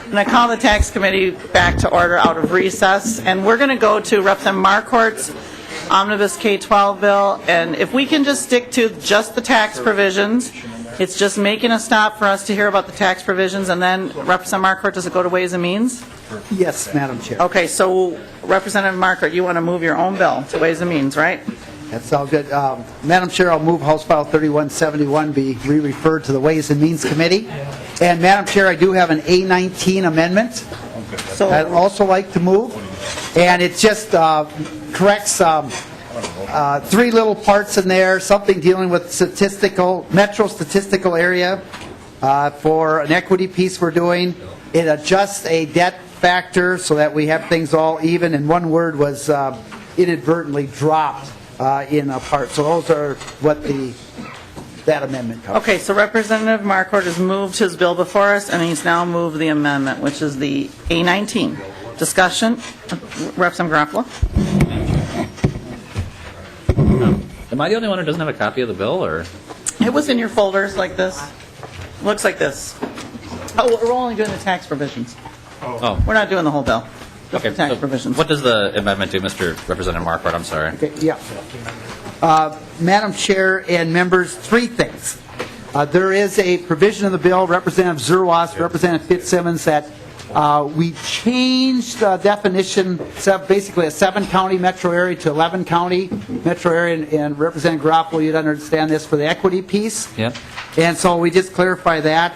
And I call the Tax Committee back to order out of recess, and we're going to go to Representative Marquart's Omnibus K-12 bill, and if we can just stick to just the tax provisions, it's just making a stop for us to hear about the tax provisions, and then Representative Marquart, does it go to Ways and Means? Yes, Madam Chair. Okay, so Representative Marquart, you want to move your own bill to Ways and Means, right? That's all good. Madam Chair, I'll move House File 3171 be re-referred to the Ways and Means Committee. And Madam Chair, I do have an A19 amendment So I'd also like to move. And it just corrects three little parts in there, something dealing with metro statistical area for an equity piece we're doing. It adjusts a debt factor so that we have things all even, and one word was inadvertently dropped in a part. So those are what that amendment covers. Okay, so Representative Marquart has moved his bill before us, and he's now moved the amendment, which is the A19. Discussion. Representative Gavel. Am I the only one who doesn't have a copy of the bill, or? It was in your folders like this. Looks like this. Oh, we're only doing the tax provisions. Oh, We're not doing the whole bill. Just okay. the tax So provisions. what does the amendment do, Mr. Representative Marquardt? I'm sorry. Okay, yeah. Madam Chair and members, three things. There is a provision in the bill, Representative Zerwas, Representative Fitzsimmons, that we changed the definition, basically a 7-county metro area to 11-county metro area, and Representative Gavel, you'd understand this for the equity piece. Yep. And so we just clarify that.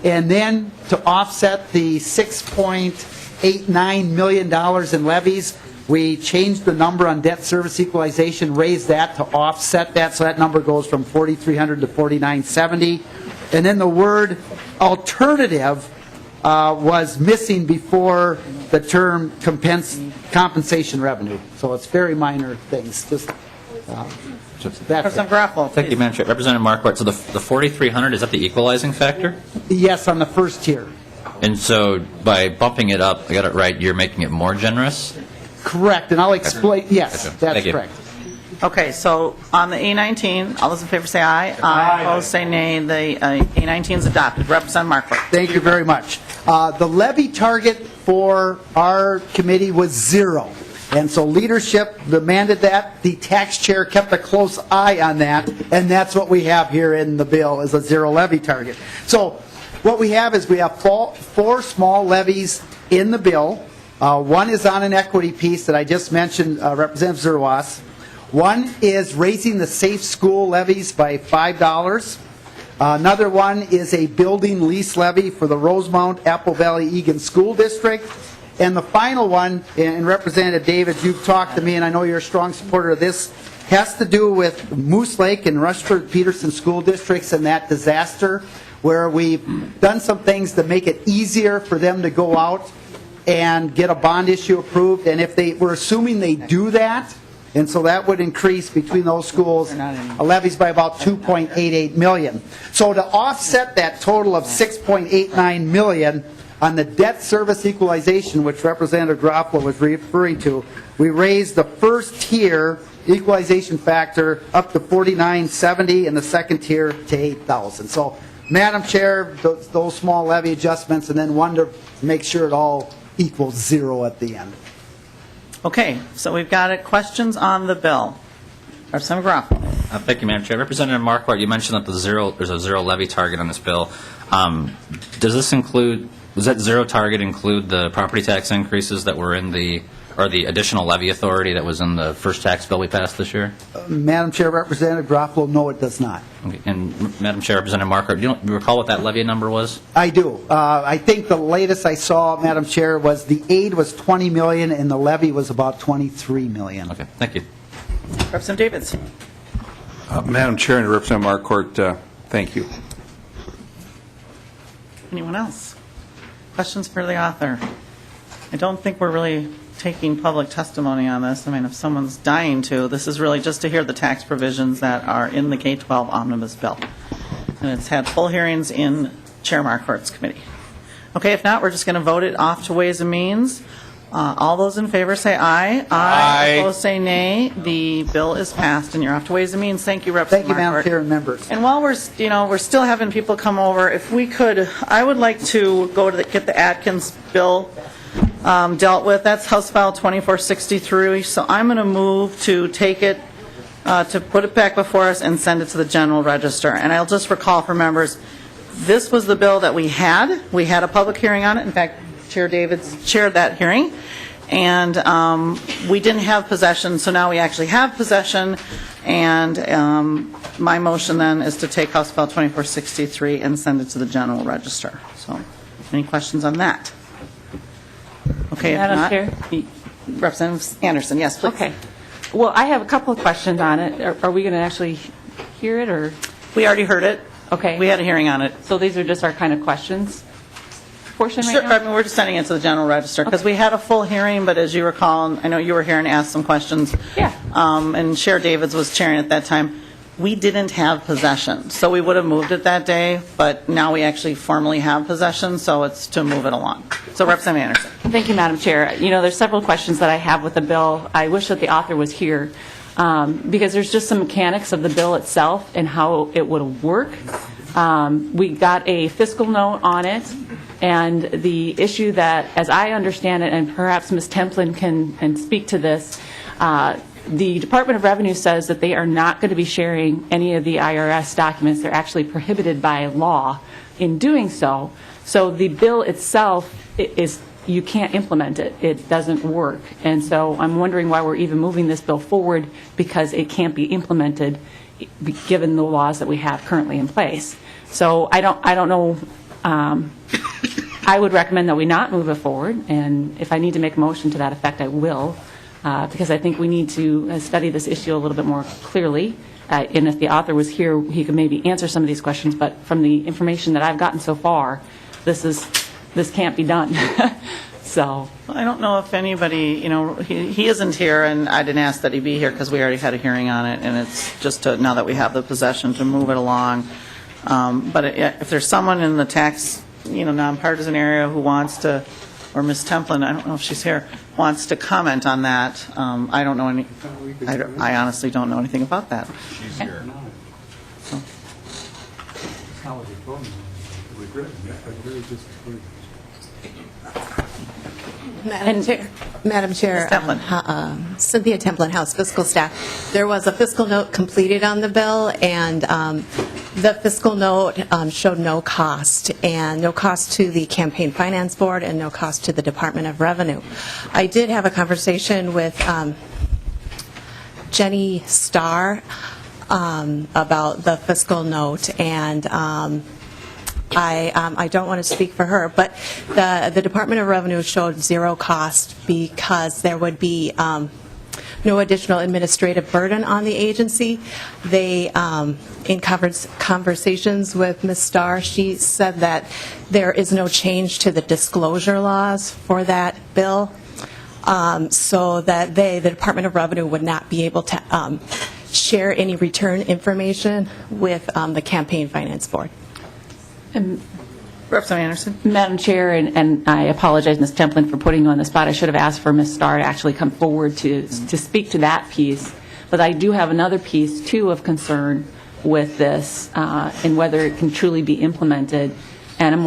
And then to offset the $6.89 million in levies, we changed the number on debt service equalization, raised that to offset that, so that number goes from 4,300 to 4,970. And then the word alternative was missing before the term compensation revenue. So it's very minor things. Just that's Representative Gavel. Thank you, Madam Chair. Representative Marquardt, so the 4,300, is that the equalizing factor? yes, on the first tier. And so by bumping it up, I got it right, you're making it more generous? Correct, and I'll explain. Yes, Gotcha. that's Thank you. correct. Okay, so on the A19, all those in favor say aye. Aye. Opposed say nay. The A19 is adopted. Representative Marquardt. Thank you very much. The levy target for our committee was 0. And so leadership demanded that. The tax chair kept a close eye on that. And that's what we have here in the bill is a 0 levy target. So what we have is we have four small levies in the bill. One is on an equity piece that I just mentioned, Representative Zerwas. One is raising the safe school levies by $5. Another one is a building lease levy for the Rosemount Apple Valley Egan School District. And the final one, and Representative David, you've talked to me, and I know you're a strong supporter of this, has to do with Moose Lake and Rushford Peterson school districts and that disaster, where we've done some things to make it easier for them to go out and get a bond issue approved. And if we're assuming they do that, and so that would increase between those schools levies by about $2.88 million. So to offset that total of $6.89 million on the debt service equalization, which Representative Gavel was referring to, we raised the first tier equalization factor up to 4,970 and the second tier to 8,000. So, Madam Chair, those small levy adjustments, and then one to make sure it all equals 0 at the end. Okay, so we've got it. Questions on the bill? Representative Gavel. Thank you, Madam Chair. Representative Marquardt, you mentioned that there's a 0 levy target on this bill. Does that 0 target include the property tax increases that were in the additional levy authority that was in the first tax bill we passed this year? Madam Chair, Representative Gavel, no, it does not. Okay. And Madam Chair, Representative Marquardt, do you recall what that levy number was? I do. I think the latest I saw, Madam Chair, was the aid was $20 million and the levy was about $23 million. Okay. Thank you. Representative Davids. Madam Chair and Representative Marquardt, thank you. Anyone else? Questions for the author? I don't think we're really taking public testimony on this. I mean, if someone's dying to, this is really just to hear the tax provisions that are in the K-12 Omnibus bill. And it's had full hearings in Chair Marquardt's committee. Okay, if not, we're just going to vote it off to Ways and Means. All those in favor say aye. Aye. Opposed say nay. The bill is passed, and you're off to Ways and Means. Thank you, Representative Thank you, Madam Marquardt. Chair and members. And while we're still having people come over, if we could, I would like to go to get the Atkins bill dealt with. That's House File 2463. So I'm going to move to take it, to put it back before us and send it to the General Register. And I'll just recall for members, this was the bill that we had. We had a public hearing on it. In fact, Chair Davids chaired that hearing. And we didn't have possession, so now we actually have possession. And my motion then is to take House File 2463 and send it to the General Register. So, any questions on that? Okay, if Madam not, Chair? Representative Anderson, yes, please. Okay. Well, I have a couple of questions on it. Are we going to actually hear it, or? We already heard it. Okay. We had a hearing on it. So these are just our kind of questions portion right Sure, now? I mean, we're just sending it to the General Register, because we had a full hearing, but as you recall, I know you were here and asked some questions. Yeah. And Chair Davids was chairing at that time. We didn't have possession, so we would have moved it that day, but now we actually formally have possession, so it's to move it along. So Representative Anderson. Thank you, Madam Chair. You know, there's several questions that I have with the bill. I wish that the author was here, because there's just some mechanics of the bill itself and how it would work. We got a fiscal note on it, and the issue that, as I understand it, and perhaps Ms. Templin can speak to this, the Department of Revenue says that they are not going to be sharing any of the IRS documents. They're actually prohibited by law in doing so. So the bill itself is, you can't implement it. It doesn't work. And so I'm wondering why we're even moving this bill forward, because it can't be implemented given the laws that we have currently in place. So I don't know. I would recommend that we not move it forward, and if I need to make a motion to that effect, I will, because I think we need to study this issue a little bit more clearly. And if the author was here, he could maybe answer some of these questions. But from the information that I've gotten so far, this can't be done. So I don't know if anybody, he isn't here, and I didn't ask that he be here because we already had a hearing on it, and it's just to, now that we have the possession, to move it along. But if there's someone in the tax, nonpartisan area who wants to, or Ms. Templin, I don't know if she's here, wants to comment on that, I don't know any, I honestly don't know anything about that. She's here. Madam Chair, Ms. Templin. Cynthia Templin, House Fiscal Staff. There was a fiscal note completed on the bill, and the fiscal note showed no cost, and no cost to the Campaign Finance Board and no cost to the Department of Revenue. I did have a conversation with Jenny Starr about the fiscal note, and I don't want to speak for her, but the Department of Revenue showed zero cost because there would be no additional administrative burden on the agency. They, in conversations with Ms. Starr, she said that there is no change to the disclosure laws for that bill, so that the Department of Revenue would not be able to share any return information with the Campaign Finance Board. Representative Anderson. Madam Chair, and I apologize, Ms. Templin, for putting you on the spot. I should have asked for Ms. Starr to actually come forward to speak to that piece. But I do have another piece, too, of concern with this and whether it can truly be implemented. And I'm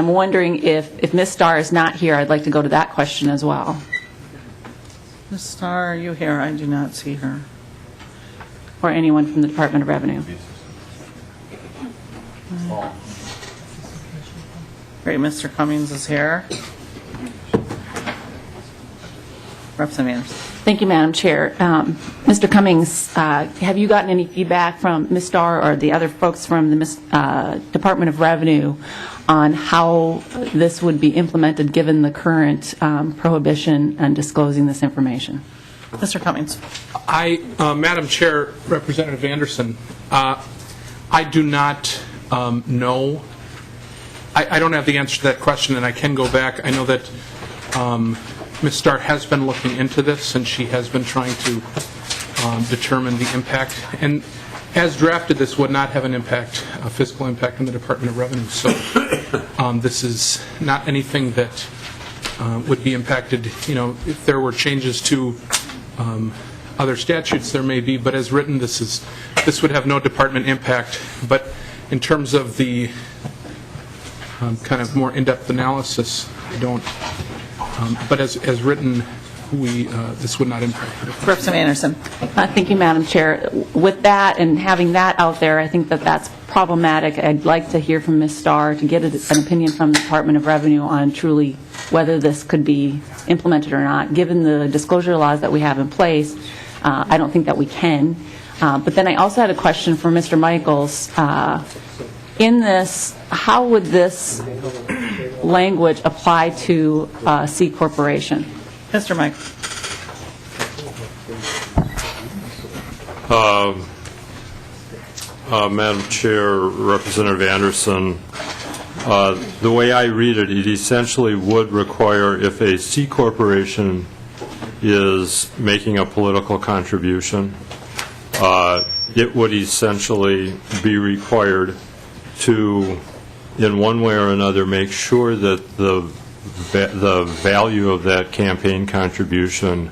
wondering if Ms. Starr is not here, I'd like to go to that question as well. Ms. Starr, are you here? I do not see her. Or anyone from the Department of Revenue. Great, Mr. Cummings is here. Representative Anderson. Thank you, Madam Chair. Mr. Cummings, have you gotten any feedback from Ms. Starr or the other folks from the Department of Revenue on how this would be implemented given the current prohibition on disclosing this information? Mr. Cummings. Madam Chair, Representative Anderson, I do not know. I don't have the answer to that question, and I can go back. I know that Ms. Starr has been looking into this, and she has been trying to determine the impact. And as drafted, this would not have an impact, a fiscal impact on the Department of Revenue. So this is not anything that would be impacted. If there were changes to other statutes, there may be, but as written, this would have no department impact. But in terms of the kind of more in-depth analysis, I don't. But as written, this would not impact it. Representative Anderson. Thank you, Madam Chair. With that and having that out there, I think that that's problematic. I'd like to hear from Ms. Starr to get an opinion from the Department of Revenue on truly whether this could be implemented or not. Given the disclosure laws that we have in place, I don't think that we can. But then I also had a question for Mr. Michaels. In this, how would this language apply to C Corporation? Mr. Mike. Madam Chair, Representative Anderson, the way I read it, it essentially would require, if a C Corporation is making a political contribution, it would essentially be required to, in one way or another, make sure that the value of that campaign contribution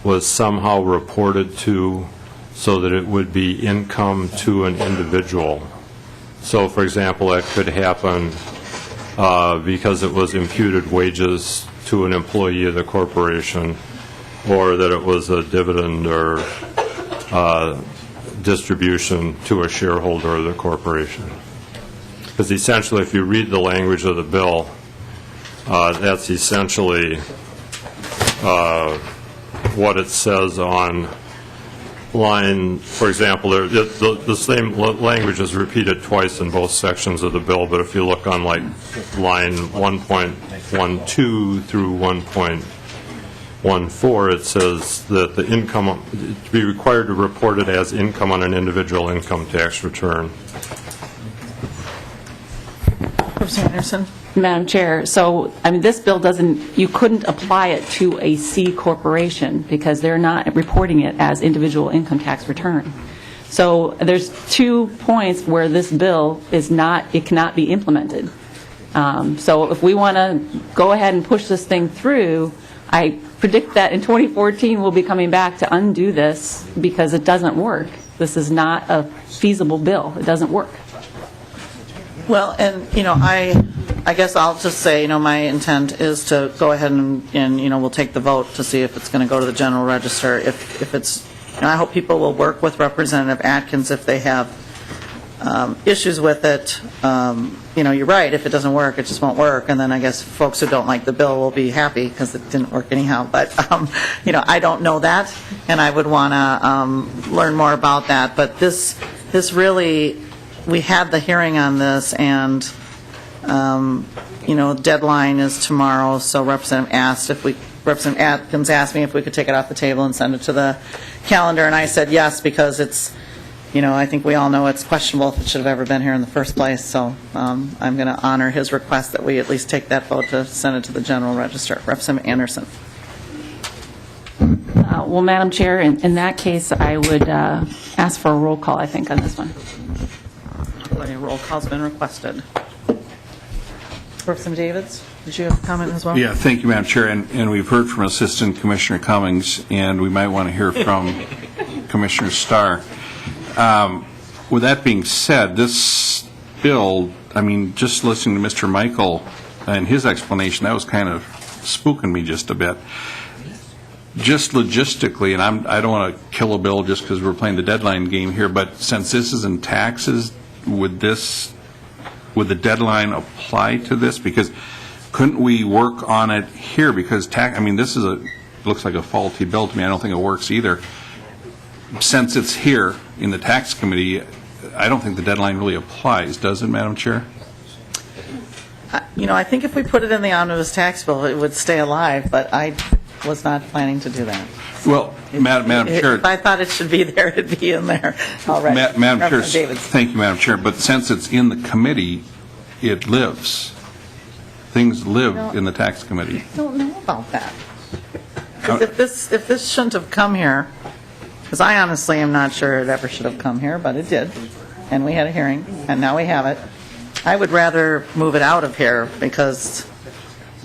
was somehow reported to, so that it would be income to an individual. So, for example, that could happen because it was imputed wages to an employee of the corporation, or that it was a dividend or distribution to a shareholder of the corporation. Because essentially, if you read the language of the bill, that's essentially what it says on line, for example, the same language is repeated twice in both sections of the bill, but if you look on like line 1.12 through 1.14, it says that the income to be required to report it as income on an individual income tax return. Representative Anderson. Madam Chair, so, this bill you couldn't apply it to a C corporation because they're not reporting it as individual income tax return. So there's 2 points where this bill cannot be implemented. So if we want to go ahead and push this thing through, I predict that in 2014 we'll be coming back to undo this because it doesn't work. This is not a feasible bill. It doesn't work. Well, and, I guess I'll just say, my intent is to go ahead and we'll take the vote to see if it's going to go to the general register. If it's, I hope people will work with Representative Atkins if they have issues with it. You're right, if it doesn't work, it just won't work. And then I guess folks who don't like the bill will be happy because it didn't work anyhow. But, I don't know that, and I would want to learn more about that. But this really, we had the hearing on this, and deadline is tomorrow, so Representative Atkins asked me if we could take it off the table and send it to the calendar, and I said yes, because it's, I think we all know it's questionable if it should have ever been here in the first place, so I'm going to honor his request that we at least take that vote to send it to the general register. Representative Anderson. Well, Madam Chair, in that case, I would ask for a roll call, I think, on this one. A roll call's been requested. Representative Davids, did you have a comment as well? Yeah, thank you, Madam Chair. And we've heard from Assistant Commissioner Cummings, and we might want to hear from Commissioner Starr. With that being said, this bill, just listening to Mr. Michael and his explanation, that was kind of spooking me just a bit. Just logistically, and I don't want to kill a bill just because we're playing the deadline game here, but since this is in taxes, would the deadline apply to this? Because couldn't we work on it here? Because this is looks like a faulty bill to me. I don't think it works either. Since it's here in the tax committee, I don't think the deadline really applies, does it, Madam Chair? I think if we put it in the omnibus tax bill, it would stay alive, but I was not planning to do that. Well, Madam Chair. If I thought it should be there, it'd be in there. All right. Madam Chair, Davids. thank you, Madam Chair. But since it's in the committee, it lives. Things live in the tax committee. I don't know about that. 'Cause if this shouldn't have come here, because I honestly am not sure it ever should have come here, but it did, and we had a hearing, and now we have it. I would rather move it out of here because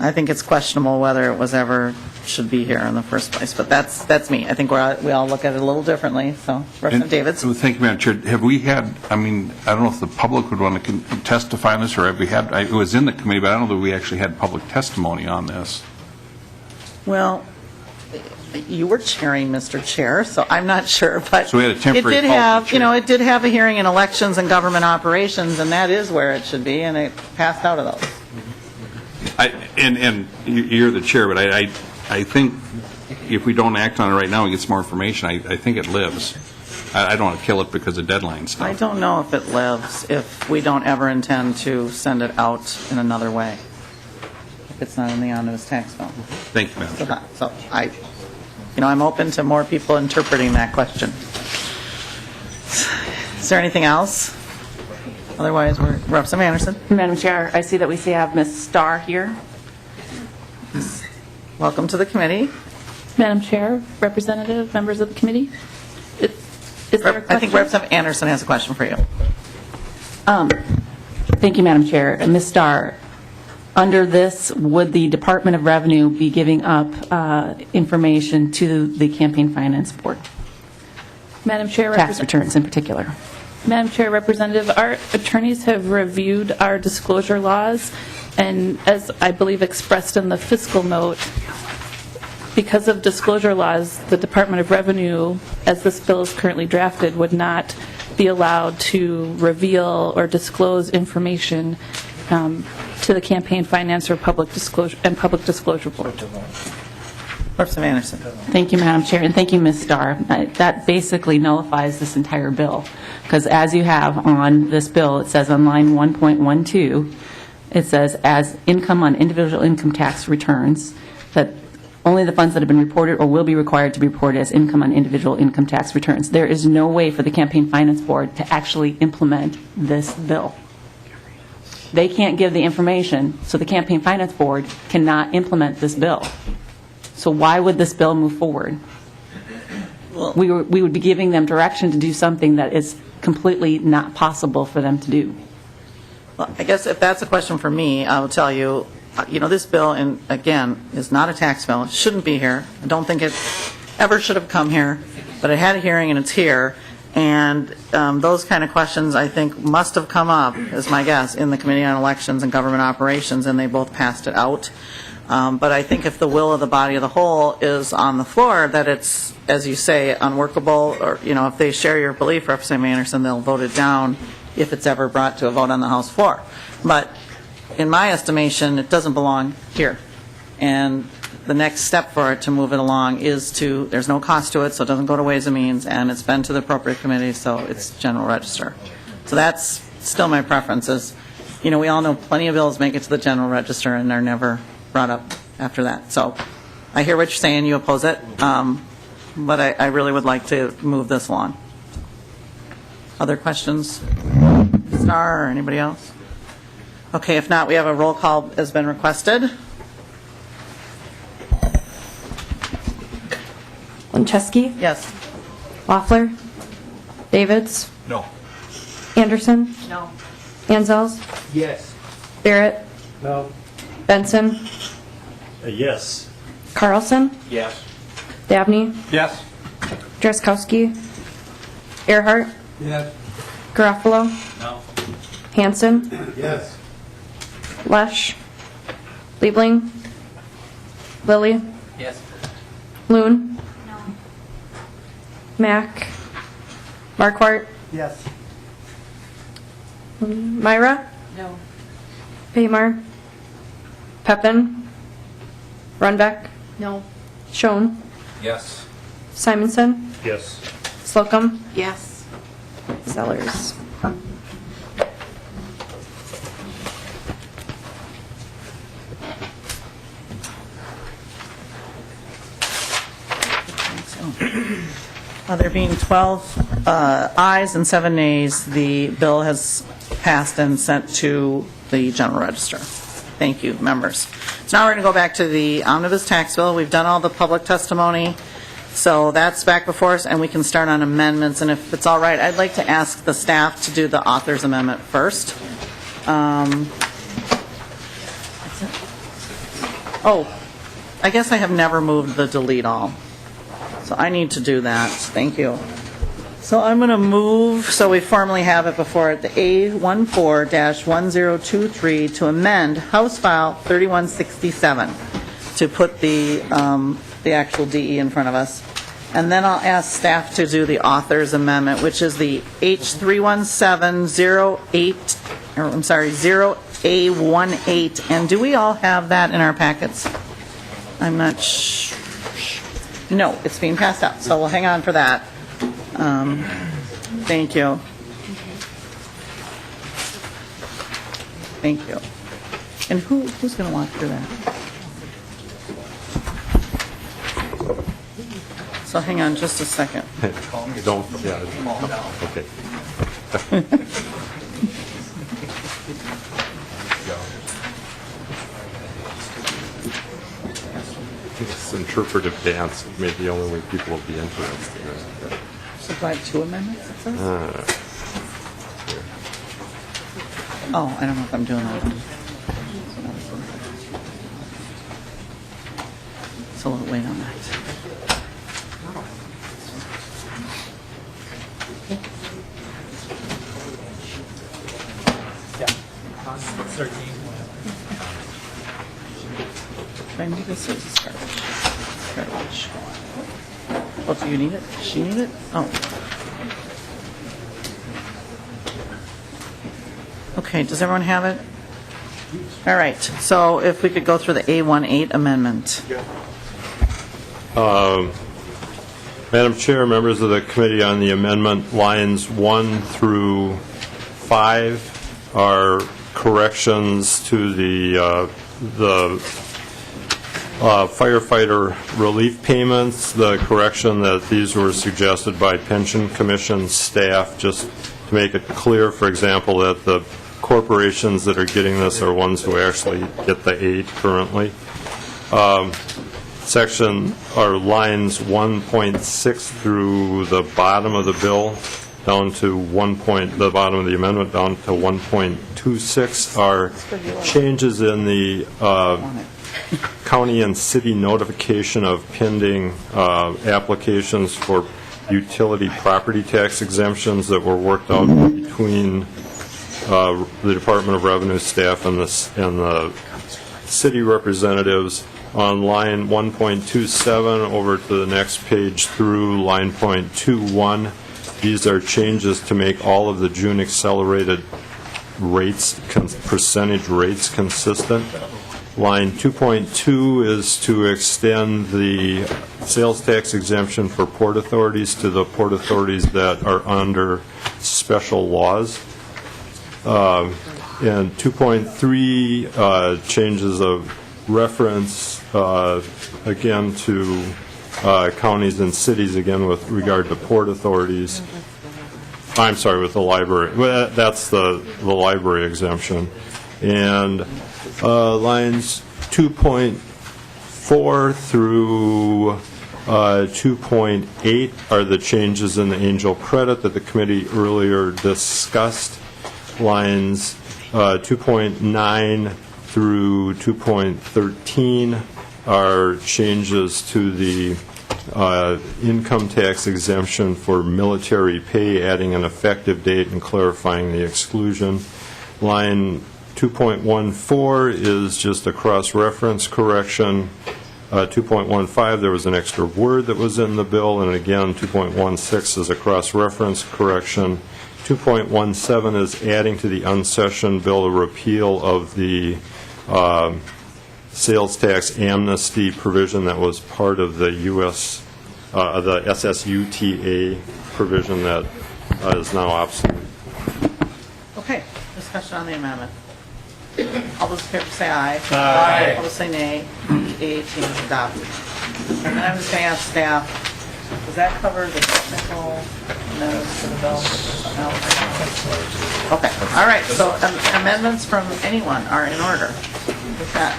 I think it's questionable whether it was ever should be here in the first place, but that's me. I think we all look at it a little differently, so Representative Davids? Thank you, Madam Chair. Have we had, I don't know if the public would want to testify on this, or have we had, it was in the committee, but I don't know that we actually had public testimony on this. Well, you were chairing, Mr. Chair, so I'm not sure, but So we had a temporary it did fault have, chair. it did have a hearing in elections and government operations, and that is where it should be, and it passed out of those. And you're the chair, but I think if we don't act on it right now and get some more information, I think it lives. I don't want to kill it because of deadline stuff. I don't know if it lives if we don't ever intend to send it out in another way, if it's not in the omnibus tax bill. Thank you, Madam Chair. So I'm open to more people interpreting that question. Is there anything else? Otherwise, Representative Anderson. Madam Chair, I see that we have Ms. Starr here. Welcome to the committee. Madam Chair, representative, members of the committee, is there a question? I think Representative Anderson has a question for you. Thank you, Madam Chair. Ms. Starr, under this, would the Department of Revenue be giving up information to the Campaign Finance Board? Madam Chair, Tax returns in particular. Madam Chair, Representative, our attorneys have reviewed our disclosure laws, and as I believe expressed in the fiscal note, because of disclosure laws, the Department of Revenue, as this bill is currently drafted, would not be allowed to reveal or disclose information to the Campaign Finance or Public Disclosure Board. Representative Anderson. Thank you, Madam Chair, and thank you, Ms. Starr. That basically nullifies this entire bill, because as you have on this bill, it says on line 1.12, it says, as income on individual income tax returns, that only the funds that have been reported or will be required to be reported as income on individual income tax returns. There is no way for the Campaign Finance Board to actually implement this bill. They can't give the information, so the Campaign Finance Board cannot implement this bill. So why would this bill move forward? We would be giving them direction to do something that is completely not possible for them to do. Well, I guess if that's a question for me, I will tell you, this bill, and again, is not a tax bill. It shouldn't be here. I don't think it ever should have come here, but it had a hearing and it's here. And those kind of questions, I think, must have come up, is my guess, in the Committee on Elections and Government Operations, and they both passed it out. But I think if the will of the body of the whole is on the floor, that it's, as you say, unworkable, or, if they share your belief, Representative Anderson, they'll vote it down if it's ever brought to a vote on the House floor. But in my estimation, it doesn't belong here. And the next step for it to move it along is there's no cost to it, so it doesn't go to Ways and Means, and it's been to the appropriate committee, so it's General Register. So that's still my preference is, we all know plenty of bills make it to the General Register, and they're never brought up after that. So I hear what you're saying, you oppose it, but I really would like to move this along. Other questions? Star or anybody else? Okay, if not, we have a roll call has been requested. Lenczewski? Yes. Loeffler? Davids? No. Anderson? No. Anzels? Yes. Barrett? No. Benson? Yes. Carlson? Yes. Dabney? Yes. Drazkowski? Earhart? Yes. Garofalo? No. Hanson? Yes. Lesh? Liebling? Lilly? Yes. Loon? No. Mack? Marquart? Yes. Myra? No. Paymar? Pepin? Runbeck? No. Schoen? Yes. Simonson? Yes. Slocum? Yes. Sellers? There being 12 ayes and 7 nays, the bill has passed and sent to the General Register. Thank you, members. So now we're going to go back to the Omnibus tax bill. We've done all the public testimony, so that's back before us, and we can start on amendments. And if it's all right, I'd like to ask the staff to do the author's amendment first. Oh, I guess I have never moved the delete all. So I need to do that. Thank you. So I'm going to move, so we formally have it before it, the A14-1023 to amend House File 3167 to put the actual DE in front of us. And then I'll ask staff to do the author's amendment, which is the H31708, or I'm sorry, 0A18. And do we all have that in our packets? I'm not sure. No, it's being passed out, so we'll hang on for that. Thank you. Thank you. And who's going to walk through that? So hang on just a second. Don't, yeah, okay. This interpretive dance may be the only way people will be interested in it. So do I have two amendments, it says? Oh, I don't know if I'm doing that one. So we'll wait on that. Should I move this or is this garbage? Garbage. Oh, do you need it? Does she need it? Oh. Okay, does everyone have it? All right, so if we could go through the A18 amendment. Madam Chair, members of the Committee on the Amendment, lines 1 through 5 are corrections to the firefighter relief payments. The correction that these were suggested by Pension Commission staff, just to make it clear, for example, that the corporations that are getting this are ones who actually get the aid currently. Section or lines 1.6 through the bottom of the bill down to the bottom of the amendment down to 1.26 are changes in the county and city notification of pending applications for utility property tax exemptions that were worked out between the Department of Revenue staff and the city representatives. On line 1.27 over to the next page through line .21, these are changes to make all of the June accelerated rates, percentage rates consistent. Line 2.2 is to extend the sales tax exemption for port authorities to the port authorities that are under special laws. And 2.3 changes of reference again to counties and cities, again with regard to port authorities. I'm sorry, with the library. Well, that's the library exemption. And lines 2.4 through 2.8 are the changes in the angel credit that the committee earlier discussed. Lines 2.9 through 2.13 are changes to the income tax exemption for military pay, adding an effective date and clarifying the exclusion. Line 2.14 is just a cross-reference correction. 2.15, there was an extra word that was in the bill, and again, 2.16 is a cross-reference correction. 2.17 is adding to the unsession bill a repeal of the sales tax amnesty provision that was part of the the SSUTA provision that is now obsolete. Okay, discussion on the amendment. All those in favor say aye. Aye. All those say nay. A18 is adopted. And then I'm just going to ask staff, does that cover the technical notes to the bill? Okay, all right, so amendments from anyone are in order. With that,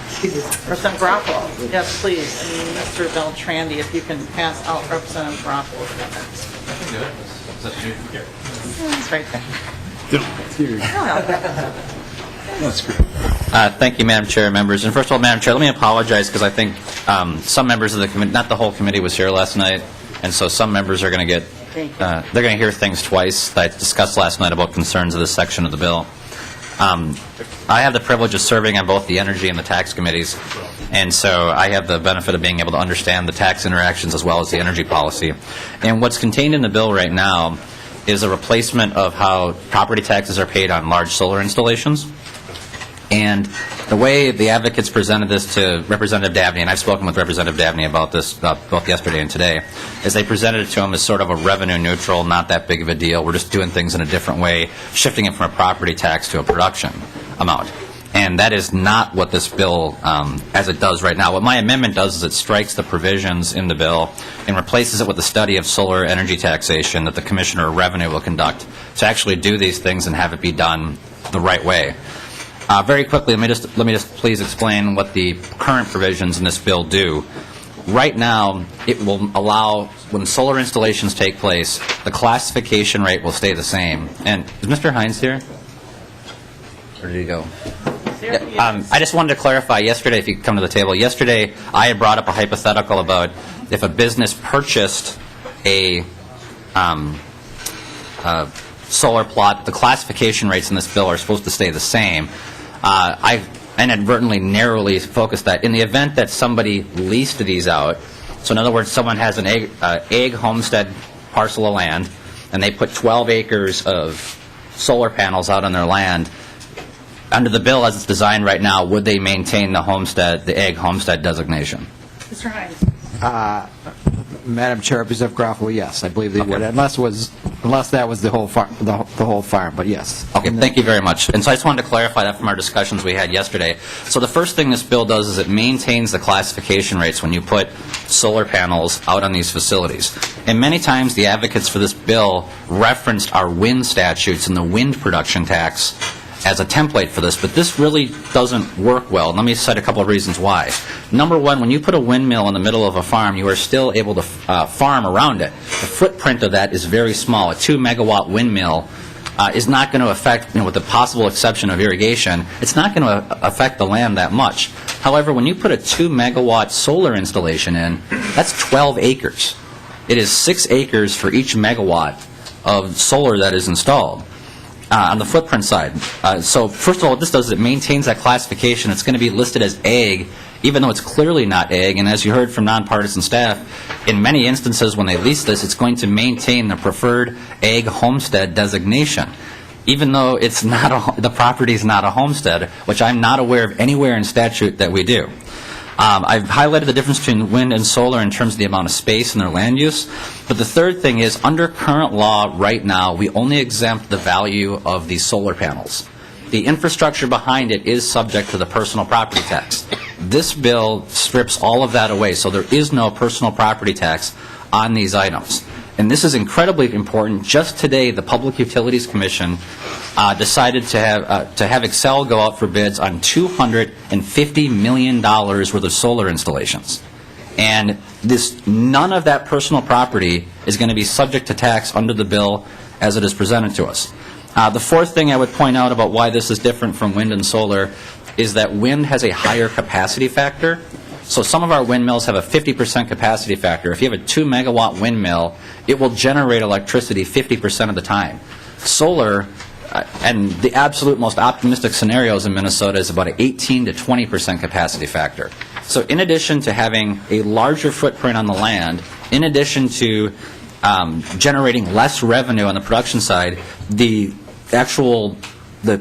Representative Garofalo, yes, please. And Mr. Beltrandy, if you can pass out Representative Garofalo's amendments. It's right there. That's great. Thank you, Madam Chair and members. And first of all, Madam Chair, let me apologize because I think some members of the committee, not the whole committee, was here last night, and so some members are going to get, they're going to hear things twice that I discussed last night about concerns of this section of the bill. I have the privilege of serving on both the Energy and the Tax Committees, and so I have the benefit of being able to understand the tax interactions as well as the energy policy. And what's contained in the bill right now is a replacement of how property taxes are paid on large solar installations. And the way the advocates presented this to Representative Dabney, and I've spoken with Representative Dabney about this both yesterday and today, is they presented it to him as sort of a revenue neutral, not that big of a deal. We're just doing things in a different way, shifting it from a property tax to a production amount. And that is not what this bill, as it does right now. What my amendment does is it strikes the provisions in the bill and replaces it with the study of solar energy taxation that the Commissioner of Revenue will conduct to actually do these things and have it be done the right way. Very quickly, let me just please explain what the current provisions in this bill do. Right now, it will allow, when solar installations take place, the classification rate will stay the same. And is Mr. Hines here? Where did he go? I just wanted to clarify yesterday, if you could come to the table. Yesterday, I had brought up a hypothetical about if a business purchased a solar plot, the classification rates in this bill are supposed to stay the same. I inadvertently narrowly focused that. In the event that somebody leased these out, so in other words, someone has an egg homestead parcel of land, and they put 12 acres of solar panels out on their land, under the bill as it's designed right now, would they maintain the egg homestead designation? Mr. Hines. Madam Chair, Representative Groffel, yes, I believe they would, unless that was the whole farm, but yes. Okay, thank you very much. And so I just wanted to clarify that from our discussions we had yesterday. So the first thing this bill does is it maintains the classification rates when you put solar panels out on these facilities. And many times the advocates for this bill referenced our wind statutes and the wind production tax as a template for this, but this really doesn't work well. Let me cite a couple of reasons why. Number one, when you put a windmill in the middle of a farm, you are still able to farm around it. The footprint of that is very small. A 2-megawatt windmill is not going to affect, with the possible exception of irrigation, it's not going to affect the land that much. However, when you put a 2-megawatt solar installation in, that's 12 acres. It is 6 acres for each megawatt of solar that is installed. On the footprint side. So first of all, what this does is it maintains that classification. It's going to be listed as egg, even though it's clearly not egg. And as you heard from nonpartisan staff, in many instances when they lease this, it's going to maintain the preferred egg homestead designation, even though it's not the property is not a homestead, which I'm not aware of anywhere in statute that we do. I've highlighted the difference between wind and solar in terms of the amount of space and their land use. But the third thing is, under current law right now, we only exempt the value of these solar panels. The infrastructure behind it is subject to the personal property tax. This bill strips all of that away, so there is no personal property tax on these items. And this is incredibly important. Just today, the Public Utilities Commission decided to have Excel go out for bids on $250 million worth of solar installations. And none of that personal property is going to be subject to tax under the bill as it is presented to us. The fourth thing I would point out about why this is different from wind and solar is that wind has a higher capacity factor. So some of our windmills have a 50% capacity factor. If you have a 2-megawatt windmill, it will generate electricity 50% of the time. Solar, and the absolute most optimistic scenarios in Minnesota, is about an 18 to 20% capacity factor. So in addition to having a larger footprint on the land, in addition to generating less revenue on the production side, the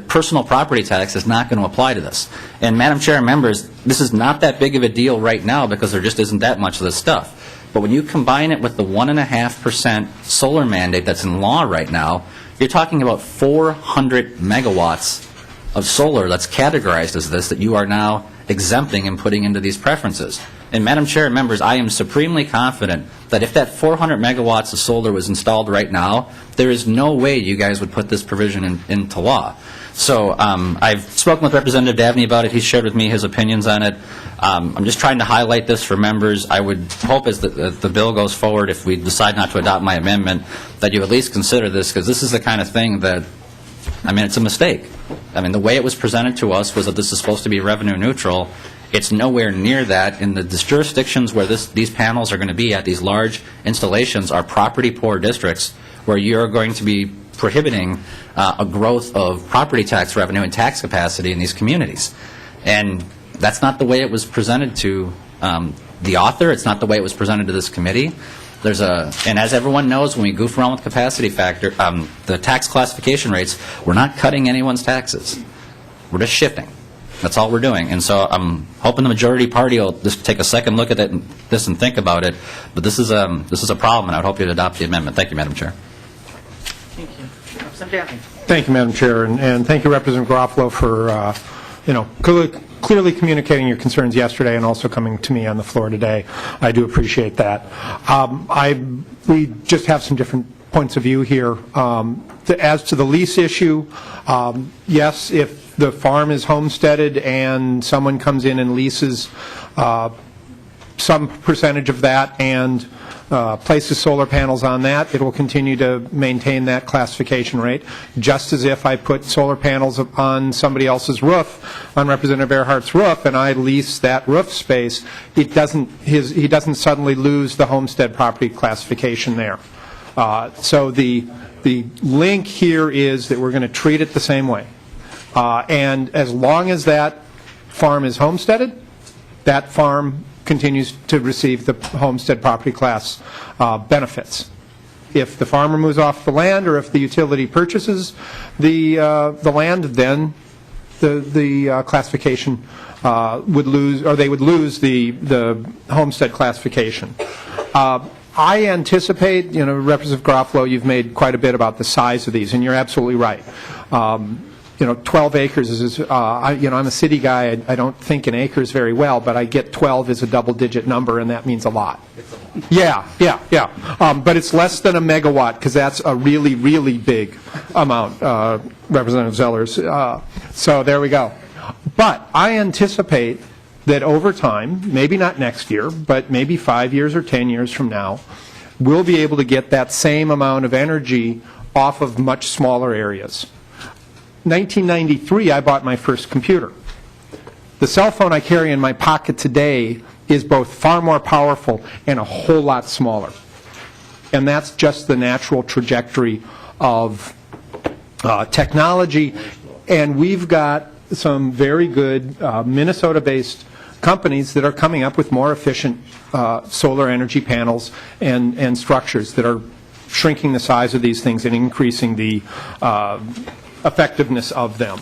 personal property tax is not going to apply to this. And Madam Chair and members, this is not that big of a deal right now because there just isn't that much of this stuff. But when you combine it with the 1.5% solar mandate that's in law right now, you're talking about 400 megawatts of solar that's categorized as this that you are now exempting and putting into these preferences. And Madam Chair and members, I am supremely confident that if that 400 megawatts of solar was installed right now, there is no way you guys would put this provision into law. So I've spoken with Representative Dabney about it. He's shared with me his opinions on it. I'm just trying to highlight this for members. I would hope as the bill goes forward, if we decide not to adopt my amendment, that you at least consider this, because this is the kind of thing that, it's a mistake. I mean, the way it was presented to us was that this is supposed to be revenue neutral. It's nowhere near that. In the jurisdictions where these panels are going to be at, these large installations, are property-poor districts where you're going to be prohibiting a growth of property tax revenue and tax capacity in these communities. And that's not the way it was presented to the author. It's not the way it was presented to this committee. And as everyone knows, when we goof around with capacity factor, the tax classification rates, we're not cutting anyone's taxes. We're just shifting. That's all we're doing. And so I'm hoping the majority party will just take a second look at this and think about it. But this is a problem, and I would hope you'd adopt the amendment. Thank you, Madam Chair. Thank you. Representative Daphne. Thank you, Madam Chair, and thank you, Representative Garofalo, for clearly communicating your concerns yesterday and also coming to me on the floor today. I do appreciate that. We just have some different points of view here. As to the lease issue, yes, if the farm is homesteaded and someone comes in and leases some percentage of that and places solar panels on that, it will continue to maintain that classification rate, just as if I put solar panels on somebody else's roof, on Representative Earhart's roof, and I lease that roof space. He doesn't suddenly lose the homestead property classification there. So the link here is that we're going to treat it the same way. And as long as that farm is homesteaded, that farm continues to receive the homestead property class benefits. If the farmer moves off the land, or if the utility purchases the land, then the classification would lose, or they would lose the homestead classification. I anticipate, Representative Garofalo, you've made quite a bit about the size of these, and you're absolutely right. 12 acres is, I'm a city guy, I don't think in acres very well, but I get 12 is a double-digit number, and that means a lot. Yeah. But it's less than a megawatt, because that's a really, really big amount, Representative Zellers. So there we go. But I anticipate that over time, maybe not next year, but maybe 5 years or 10 years from now, we'll be able to get that same amount of energy off of much smaller areas. 1993, I bought my first computer. The cell phone I carry in my pocket today is both far more powerful and a whole lot smaller. And that's just the natural trajectory of technology. And we've got some very good Minnesota-based companies that are coming up with more efficient solar energy panels and structures that are shrinking the size of these things and increasing the effectiveness of them.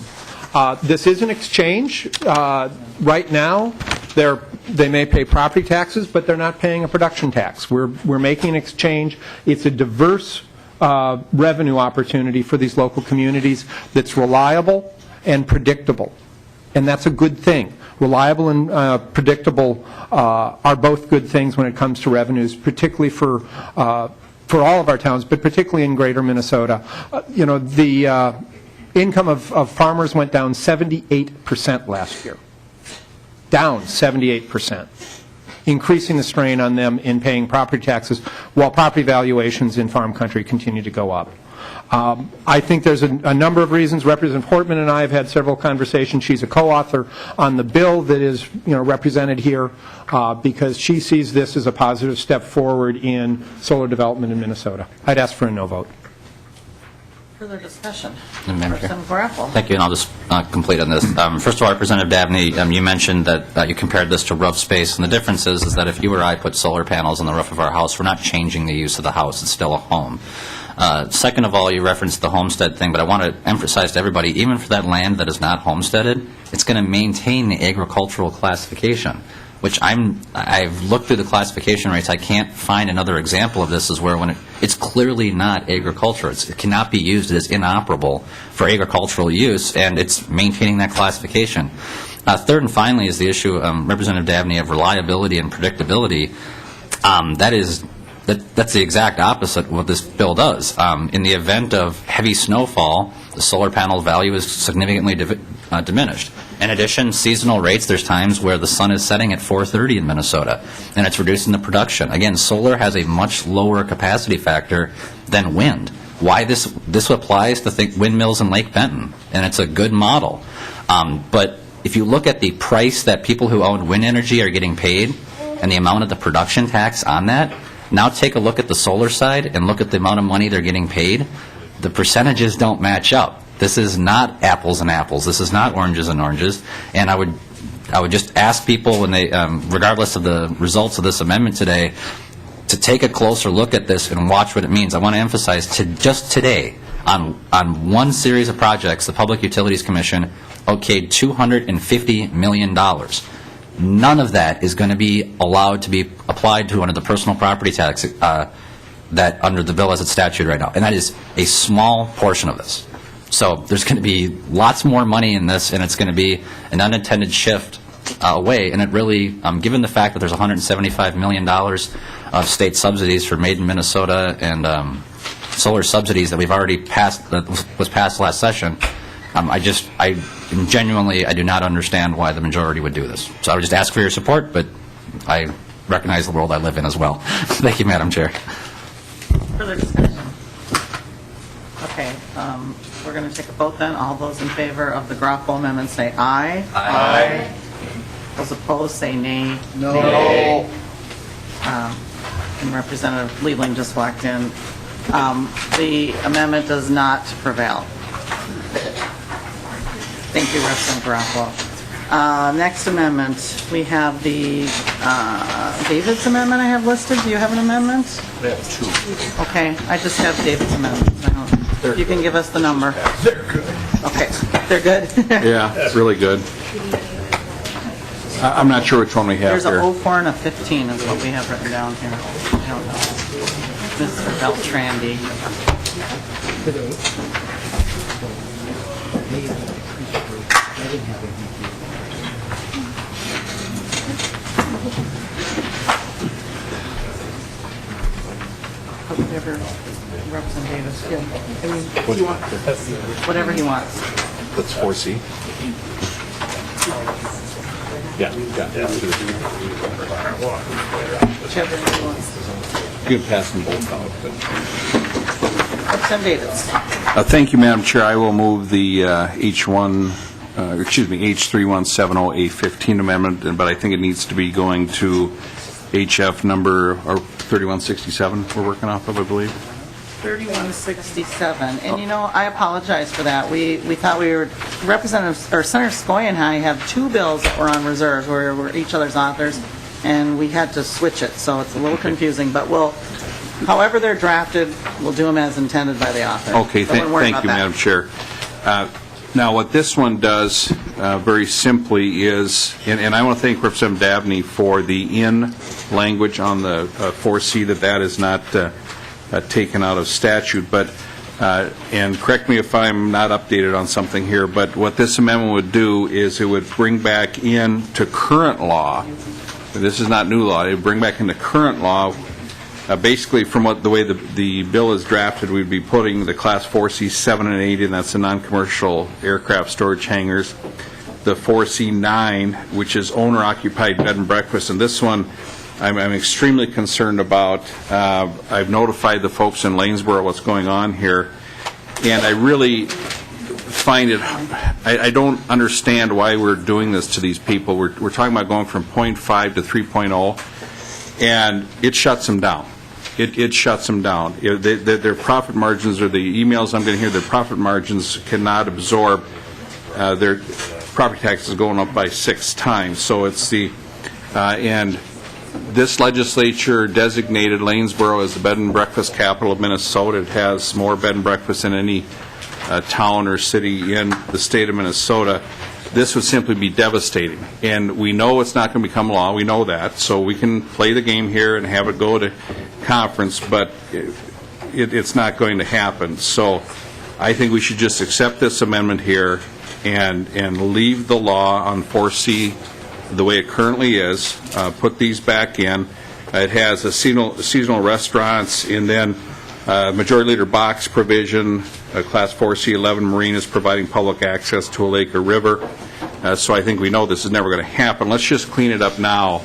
This is an exchange. Right now, they may pay property taxes, but they're not paying a production tax. We're making an exchange. It's a diverse revenue opportunity for these local communities that's reliable and predictable. And that's a good thing. Reliable and predictable are both good things when it comes to revenues, particularly for all of our towns, but particularly in greater Minnesota. The income of farmers went down 78% last year. Down 78%. Increasing the strain on them in paying property taxes, while property valuations in farm country continue to go up. I think there's a number of reasons. Representative Hortman and I have had several conversations. She's a co-author on the bill that is represented here because she sees this as a positive step forward in solar development in Minnesota. I'd ask for a no vote. Further discussion. Representative Garofalo. Thank you, and I'll just complete on this. First of all, Representative Dabney, you mentioned that you compared this to roof space, and the difference is that if you or I put solar panels on the roof of our house, we're not changing the use of the house. It's still a home. Second of all, you referenced the homestead thing, but I want to emphasize to everybody, even for that land that is not homesteaded, it's going to maintain the agricultural classification, which I've looked through the classification rates. I can't find another example of this is where it's clearly not agriculture. It cannot be used. It is inoperable for agricultural use, and it's maintaining that classification. Third and finally is the issue, Representative Dabney, of reliability and predictability. That's the exact opposite of what this bill does. In the event of heavy snowfall, the solar panel value is significantly diminished. In addition, seasonal rates, there's times where the sun is setting at 4:30 in Minnesota, and it's reducing the production. Again, solar has a much lower capacity factor than wind. why this applies to think windmills in Lake Benton, and it's a good model. But if you look at the price that people who own wind energy are getting paid and the amount of the production tax on that, now take a look at the solar side and look at the amount of money they're getting paid. The percentages don't match up. This is not apples and apples. This is not oranges and oranges. And I would just ask people, when they, regardless of the results of this amendment today, to take a closer look at this and watch what it means. I want to emphasize, just today, on one series of projects, the Public Utilities Commission okayed $250 million. None of that is going to be allowed to be applied to under the personal property tax that under the bill as it's statute right now. And that is a small portion of this. So there's going to be lots more money in this, and it's going to be an unintended shift away. And it really, given the fact that there's $175 million of state subsidies for Made in Minnesota and solar subsidies that we've already passed, that was passed last session, I genuinely do not understand why the majority would do this. So I would just ask for your support, but I recognize the world I live in as well. Thank you, Madam Chair. Further discussion? Okay, we're going to take a vote then. All those in favor of the Garofalo amendment say aye. Aye. Those opposed say nay. No. And Representative Liebling just walked in. The amendment does not prevail. Thank you, Representative Garofalo. Next amendment, we have the David's amendment I have listed. Do you have an amendment? We have two. Okay, I just have David's amendment. You can give us the number. They're good. Okay, they're good? Yeah, it's really good. I'm not sure which one we have There's here. a 04 and a 15 is what we have written down here. I don't know. Mr. Beltrandy. Whatever Representative Davis, whatever he wants. That's 4C. Yeah. Whichever he wants. You can pass them both out. Representative Davis. Thank you, Madam Chair. I will move the H3170A15 amendment, but I think it needs to be going to HF number 3167 we're working off of, I believe. 3167, and you know, I apologize for that. We thought we were, Senator Skoye and I have two bills that were on reserves, where we're each other's authors, and we had to switch it, so it's a little confusing, but however they're drafted, we'll do them as intended by the author. Okay, thank you, Madam Chair. Now, what this one does very simply is, and I want to thank Representative Dabney for the in language on the 4C, that is not taken out of statute, but, and correct me if I'm not updated on something here, but what this amendment would do is it would bring back into current law, this is not new law, it would bring back into current law, basically from the way the bill is drafted, we'd be putting the Class 4C 7 and 8 in, that's the non-commercial aircraft storage hangars, the 4C 9, which is owner-occupied bed and breakfast, and this one I'm extremely concerned about. I've notified the folks in Lanesboro what's going on here, and I really find it, I don't understand why we're doing this to these people. We're talking about going from 0.5 to 3.0, and it shuts them down. It shuts them down. Their profit margins, or the emails I'm getting here, their profit margins cannot absorb their property taxes going up by 6 times. So it's the, and this legislature designated Lanesboro as the bed and breakfast capital of Minnesota. It has more bed and breakfast than any town or city in the state of Minnesota. This would simply be devastating. And we know it's not going to become law. We know that. So we can play the game here and have it go to conference, but it's not going to happen. So I think we should just accept this amendment here and leave the law on 4C the way it currently is, put these back in. It has a seasonal restaurants, and then majority liter box provision, Class 4C 11 marinas providing public access to a lake or river. So I think we know this is never going to happen. Let's just clean it up now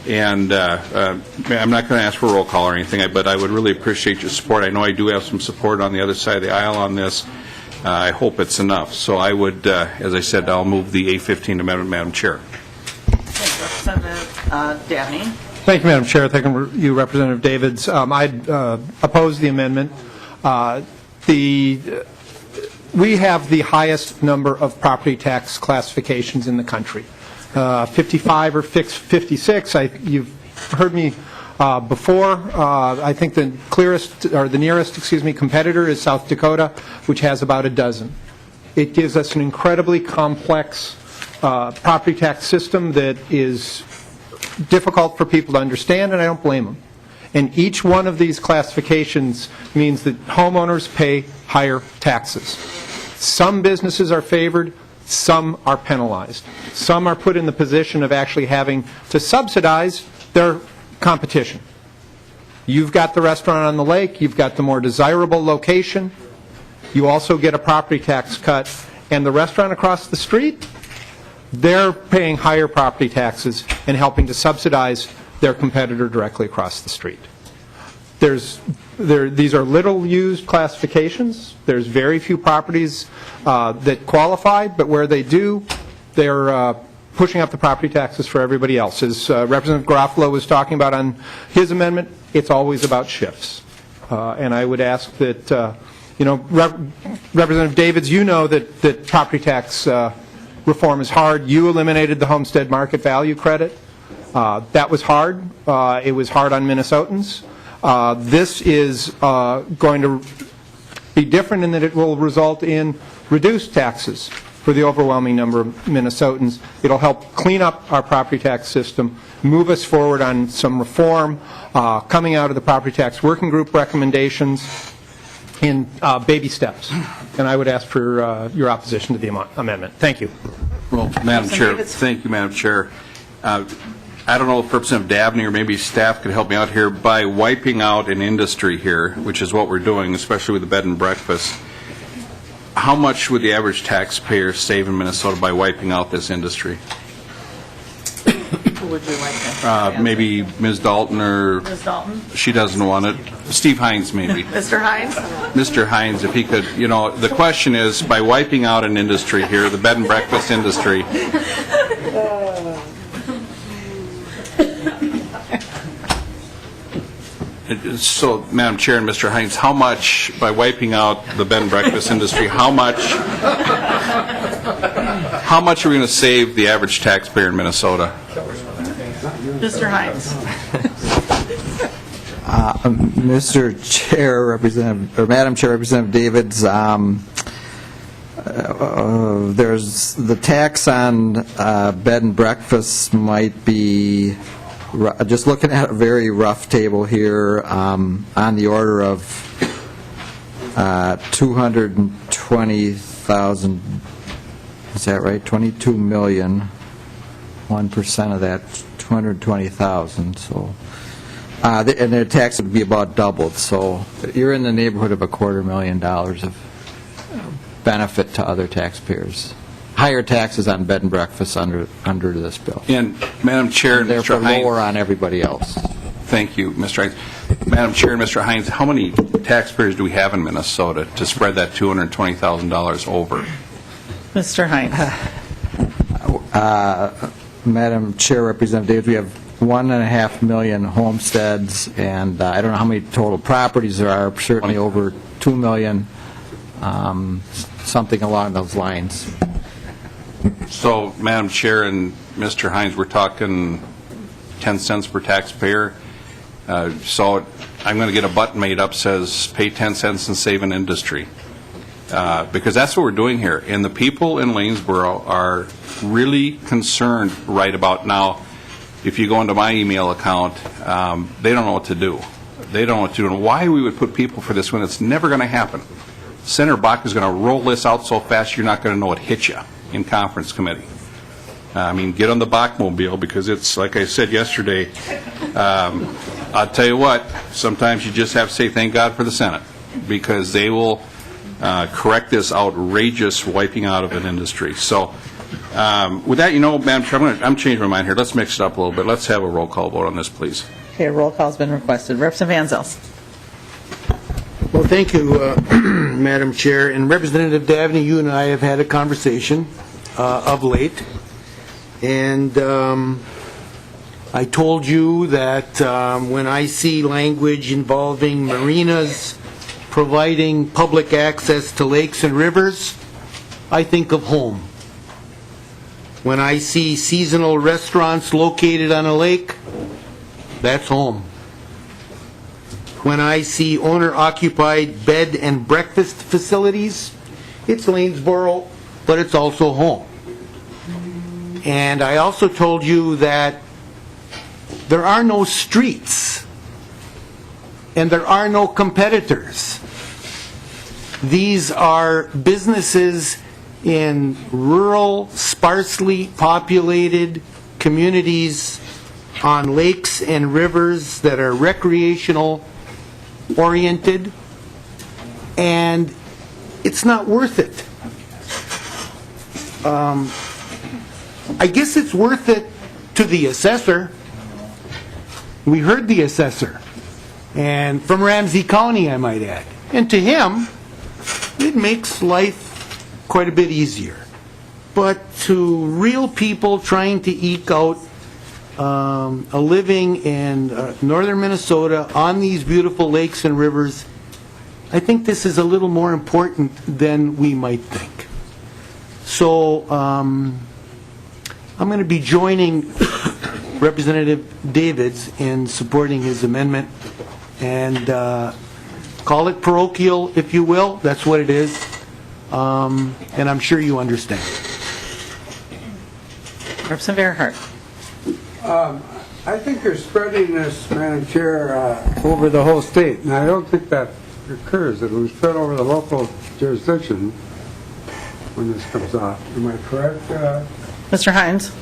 And I'm not going to ask for a roll call or anything, but I would really appreciate your support. I know I do have some support on the other side of the aisle on this. I hope it's enough. So I would, as I said, I'll move the A15 amendment, Madam Chair. Representative Dabney. Thank you, Madam Chair. Thank you, Representative Davids. I'd oppose the amendment. We have the highest number of property tax classifications in the country. 55 or 56. You've heard me before. I think the nearest competitor is South Dakota, which has about a dozen. It gives us an incredibly complex property tax system that is difficult for people to understand, and I don't blame them. And each one of these classifications means that homeowners pay higher taxes. Some businesses are favored, some are penalized. Some are put in the position of actually having to subsidize their competition. You've got the restaurant on the lake, you've got the more desirable location, you also get a property tax cut, and the restaurant across the street, they're paying higher property taxes and helping to subsidize their competitor directly across the street. These are little used classifications. There's very few properties that qualify, but where they do, they're pushing up the property taxes for everybody else. As Representative Garofalo was talking about on his amendment, it's always about shifts. And I would ask that, Representative Davids, you know that property tax reform is hard. You eliminated the homestead market value credit. That was hard. It was hard on Minnesotans. This is going to be different in that it will result in reduced taxes for the overwhelming number of Minnesotans. It'll help clean up our property tax system, move us forward on some reform coming out of the property tax working group recommendations in baby steps. And I would ask for your opposition to the amendment. Thank you. Well, Madam Chair, thank you, Madam Chair. I don't know if Representative Dabney or maybe staff could help me out here. By wiping out an industry here, which is what we're doing, especially with the bed and breakfast, how much would the average taxpayer save in Minnesota by wiping out this industry? Who would you like to maybe Ms. Dalton or... Ms. Dalton? She doesn't want it. Steve Hines, maybe. Mr. Hines? Mr. Hines, if he could, the question is, by wiping out an industry here, the bed and breakfast industry, so, Madam Chair and Mr. Hines, how much, by wiping out the bed and breakfast industry, how much are we going to save the average taxpayer in Minnesota? Mr. Hines? Mr. Chair, Madam Chair, Representative Davids, there's the tax on bed and breakfast might be, just looking at a very rough table here, on the order of 220,000, is that right? 22 million, 1% of that, 220,000, so, and their tax would be about doubled, so you're in the neighborhood of $250,000 of benefit to other taxpayers. Higher taxes on bed and breakfast under this bill. And Madam Chair and Therefore, Mr. Hines, lower on everybody else. Thank you, Mr. Hines. Madam Chair and Mr. Hines, how many taxpayers do we have in Minnesota to spread that $220,000 over? Mr. Hines? Madam Chair, Representative Davis, we have 1.5 million homesteads, and I don't know how many total properties there are, certainly over 2 million, something along those lines. So, Madam Chair and Mr. Hines, we're talking 10 cents per taxpayer. So I'm going to get a button made up says pay 10 cents and save an industry. Because that's what we're doing here. And the people in Lanesboro are really concerned right about now. If you go into my email account, they don't know what to do. They don't know what to do. And why we would put people for this when it's never going to happen. Senator Bach is going to roll this out so fast you're not going to know it hit you in conference committee. I mean, get on the Bachmobile because it's, like I said yesterday, I'll tell you what, sometimes you just have to say thank God for the Senate because they will correct this outrageous wiping out of an industry. So With that, Madam Chair, I'm changing my mind here. Let's mix it up a little bit. Let's have a roll call vote on this, please. Okay, roll call's been requested. Representative Van Zils. Well, thank you, Madam Chair. And Representative Davney, you and I have had a conversation of late. And I told you that when I see language involving marinas providing public access to lakes and rivers, I think of home. When I see seasonal restaurants located on a lake, that's home. When I see owner-occupied bed and breakfast facilities, it's Lanesboro, but it's also home. And I also told you that there are no streets and there are no competitors. These are businesses in rural, sparsely populated communities on lakes and rivers that are recreational oriented, and it's not worth it. I guess it's worth it to the assessor. We heard the assessor, and from Ramsey County, I might add. And to him, it makes life quite a bit easier. But to real people trying to eke out a living in northern Minnesota on these beautiful lakes and rivers, I think this is a little more important than we might think. So I'm going to be joining Representative Davids in supporting his amendment, and call it parochial if you will, that's what it is, and I'm sure you understand. Representative Earhart. I think you're spreading this, Madam Chair, over the whole state, and I don't think that occurs. It will spread over the local jurisdiction when this comes off. Am I correct? Mr. Hines.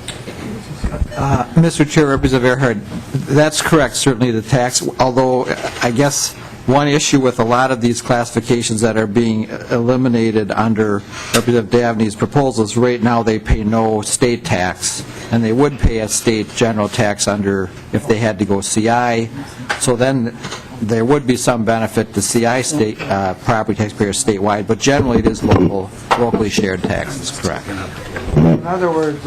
Mr. Chair, Representative Earhart, that's correct, certainly the tax, although I guess one issue with a lot of these classifications that are being eliminated under Representative Davney's proposals, right now they pay no state tax, and they would pay a state general tax under if they had to go CI. So then there would be some benefit to CI state property taxpayers statewide, but generally it is locally shared taxes, correct. In other words...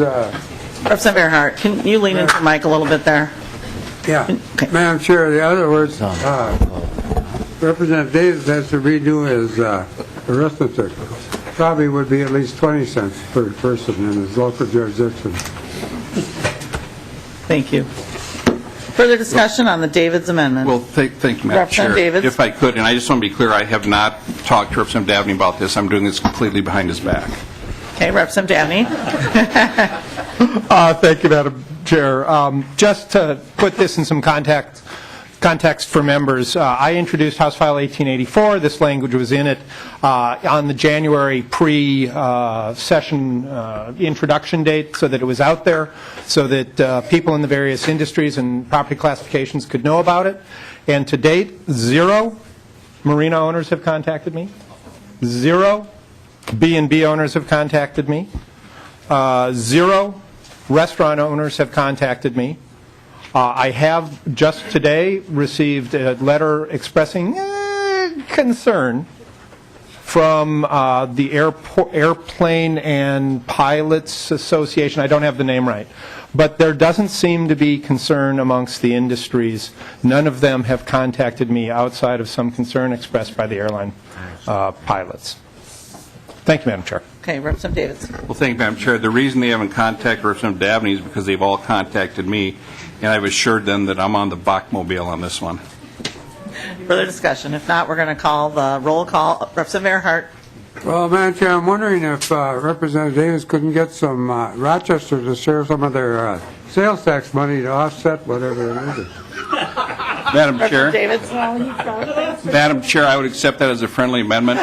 Representative Earhart, can you lean into the mic a little bit there? Yeah. Okay. Madam Chair, in other words, Representative Davis has to redo his arithmetic. Probably would be at least 20 cents per person in his local jurisdiction. Thank you. Further discussion on the Davids amendment? Well, thank you, Madam Chair. Representative Davids. If I could, and I just want to be clear, I have not talked to Representative Davney about this. I'm doing this completely behind his back. Okay, Representative Davney. Thank you, Madam Chair. Just to put this in some context for members, I introduced House File 1884. This language was in it on the January pre-session introduction date so that it was out there, so that people in the various industries and property classifications could know about it. And to date, 0 marina owners have contacted me. 0 B&B owners have contacted me. 0 restaurant owners have contacted me. I have just today received a letter expressing concern from the Airplane and Pilots Association. I don't have the name right. But there doesn't seem to be concern amongst the industries. None of them have contacted me outside of some concern expressed by the airline pilots. Thank you, Madam Chair. Okay, Representative Davids. Well, thank you, Madam Chair. The reason they haven't contacted Representative Davney is because they've all contacted me, and I've assured them that I'm on the Bachmobile on this one. Further discussion? If not, we're going to call the roll call. Representative Earhart. Well, Madam Chair, I'm wondering if Representative Davis couldn't get some Rochester to share some of their sales tax money to offset whatever it is. Madam Chair. Davids. Madam Chair, I would accept that as a friendly amendment.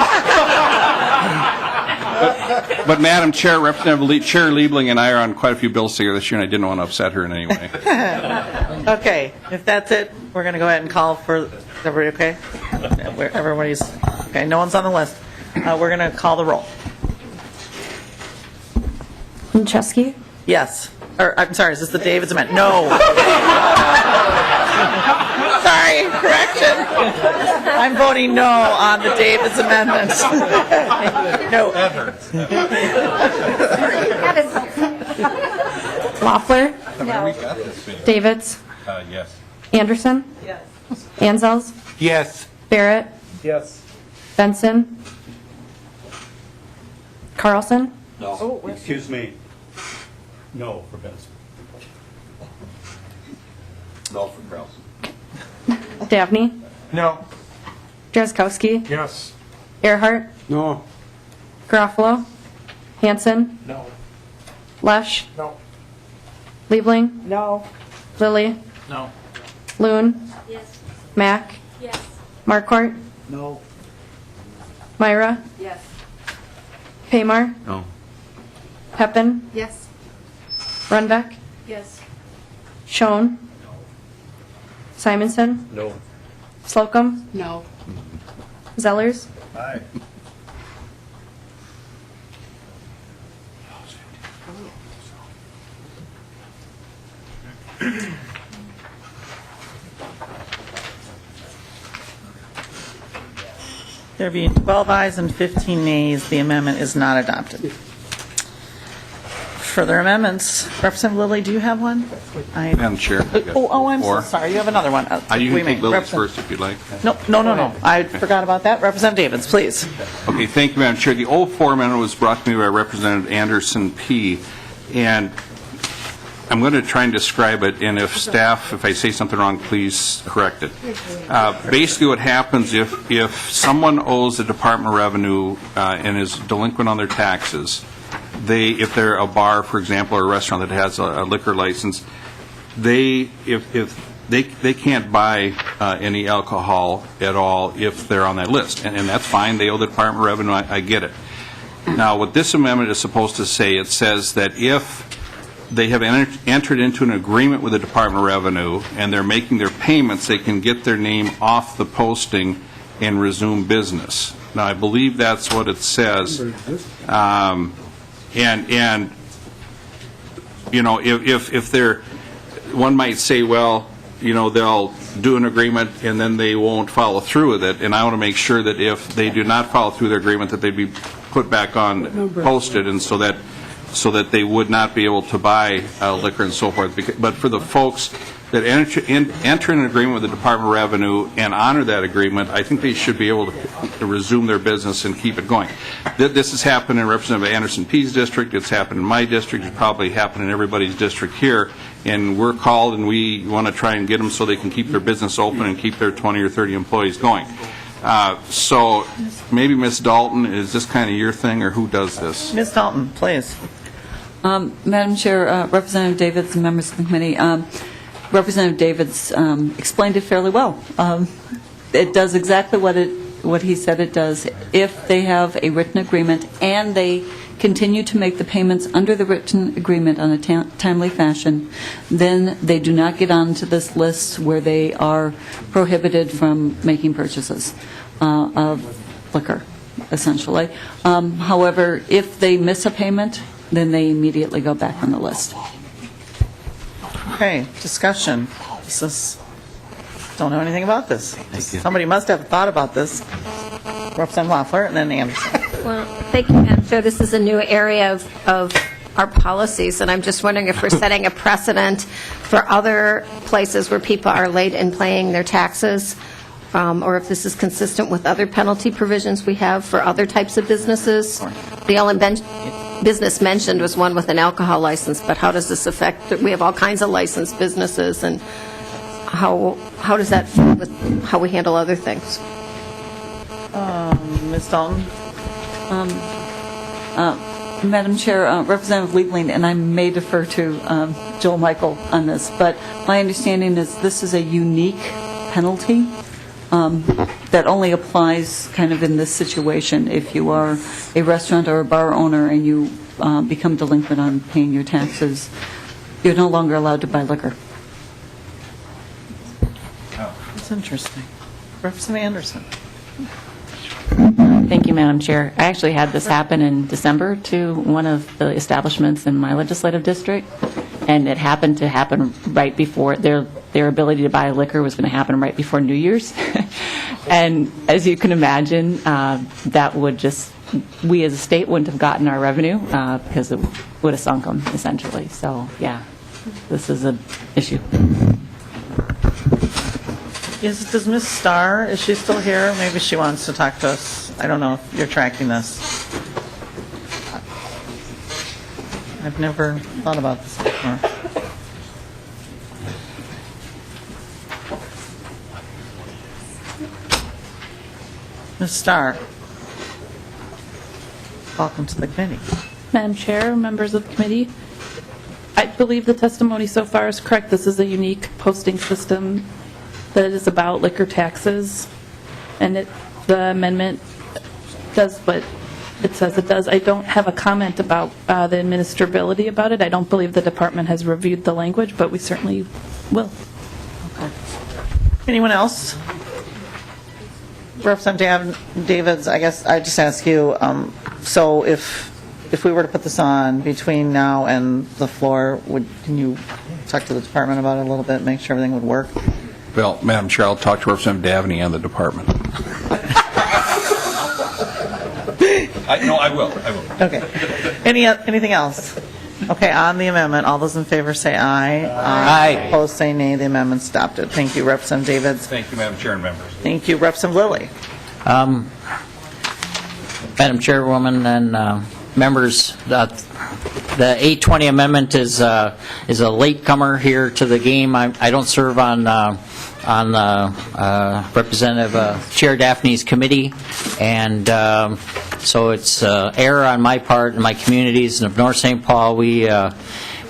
But Madam Chair, Representative Chair Liebling and I are on quite a few bills together this year, and I didn't want to upset her in any way. Okay, if that's it, we're going to go ahead and call for, everybody okay? Everybody's, okay, no one's on the list. We're going to call the roll. Lenczewski, Yes. Or, I'm sorry, is this the David's amendment? No. Sorry, correction. I'm voting no on the David's amendment. No. Loeffler, Davids, Yes. Anderson, Anzels, Yes. Barrett, Yes. Benson, Carlson, No. Excuse me. No for Benson. No for Krause. Dabney, No. Derived, Yes. Earhart, No. Garofalo, Hanson, No. Lesh, No. Liebling, No. Lilly, No. Loon, Mack, Marquart, No. Myra, Paymar, No. Peppin, Yes. Runbeck, Schoen, Simonson, No. Slocum, No. Zellers, Aye. There being 12 ayes and 15 nays, the amendment is not adopted. Further amendments. Representative Lilly, do you have one? Madam Chair. I got I'm so four. sorry. You have another one. You We can may- take Lily's Representative- first if you'd like. No. I forgot about that. Representative Davids, please. Okay, thank you, Madam Chair. The 04 amendment was brought to me by Representative Anderson P., and I'm going to try and describe it, and if I say something wrong, please correct it. Basically, what happens if someone owes the Department of Revenue and is delinquent on their taxes, if they're a bar, for example, or a restaurant that has a liquor license, they can't buy any alcohol at all if they're on that list, and that's fine. They owe the Department of Revenue. I get it. Now, what this amendment is supposed to say, it says that if they have entered into an agreement with the Department of Revenue and they're making their payments, they can get their name off the posting and resume business. Now, I believe that's what it says. And you know, if they're, one might say, well, you know, they'll do an agreement and then they won't follow through with it. And I want to make sure that if they do not follow through their agreement, that they be put back on, posted, and so that they would not be able to buy liquor and so forth. But for the folks that enter an agreement with the Department of Revenue and honor that agreement, I think they should be able to resume their business and keep it going. This has happened in Representative Anderson P.'s district. It's happened in my district. It's probably happened in everybody's district here. And we're called, and we want to try and get them so they can keep their business open and keep their 20 or 30 employees going. So maybe Ms. Dalton, is this kind of your thing, or who does this? Ms. Dalton, please. Madam Chair, Representative Davids and members of the committee, Representative Davids explained it fairly well. It does exactly what he said it does. If they have a written agreement and they continue to make the payments under the written agreement on a timely fashion, then they do not get onto this list where they are prohibited from making purchases of liquor, essentially. However, if they miss a payment, then they immediately go back on the list. Okay, discussion. Don't know anything about this. Somebody must have thought about this. Representative Loeffler and then Anderson. Well, thank you, Madam Chair. This is a new area of our policies, and I'm just wondering if we're setting a precedent for other places where people are late in paying their taxes, or if this is consistent with other penalty provisions we have for other types of businesses. The only business mentioned was one with an alcohol license, but how does this affect, we have all kinds of licensed businesses, and how does that fit with how we handle other things? Ms. Dalton? Madam Chair, Representative Liebling, and I may defer to Joel Michael on this, but my understanding is this is a unique penalty that only applies kind of in this situation. If you are a restaurant or a bar owner and you become delinquent on paying your taxes, you're no longer allowed to buy liquor. That's interesting. Representative Anderson. Thank you, you, Madam Chair. I actually had this happen in December to one of the establishments in my legislative district, and it happened to happen right before their ability to buy liquor was going to happen right before New Year's. And as you can imagine, that would just, we as a state wouldn't have gotten our revenue because it would have sunk them, essentially. So, yeah, this is an issue. Does Ms. Starr, is she still here? Maybe she wants to talk to us. I don't know if you're tracking this. I've never thought about this before. Ms. Starr, welcome to the committee. Madam Chair, members of the committee, I believe the testimony so far is correct. This is a unique posting system that is about liquor taxes, and the amendment does what it says it does. I don't have a comment about the administrability about it. I don't believe the department has reviewed the language, but we certainly will. Okay. Anyone else? Representative Davids, I guess I just ask you, so if we were to put this on between now and the floor, can you talk to the department about it a little bit, make sure everything would work? Well, Madam Chair, I'll talk to Representative Davney and the department. No, I will. Okay. Anything else? Okay, on the amendment, all those in favor say aye. Aye. Opposed say nay. The amendment's adopted. Thank you, Representative Davids. Thank you, Madam Chair and members. Thank you, Representative Lilly. Madam Chairwoman and members, the 820 amendment is a latecomer here to the game. I don't serve on Representative Chair Daphne's committee, and so it's error on my part and my communities of North St. Paul. We have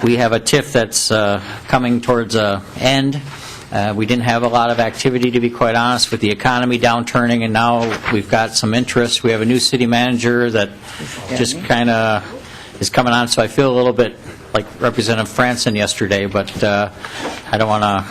a TIF that's coming towards an end. We didn't have a lot of activity, to be quite honest, with the economy downturning, and now we've got some interest. We have a new city manager that just kind of is coming on, so I feel a little bit like Representative Franson yesterday, but I don't want to.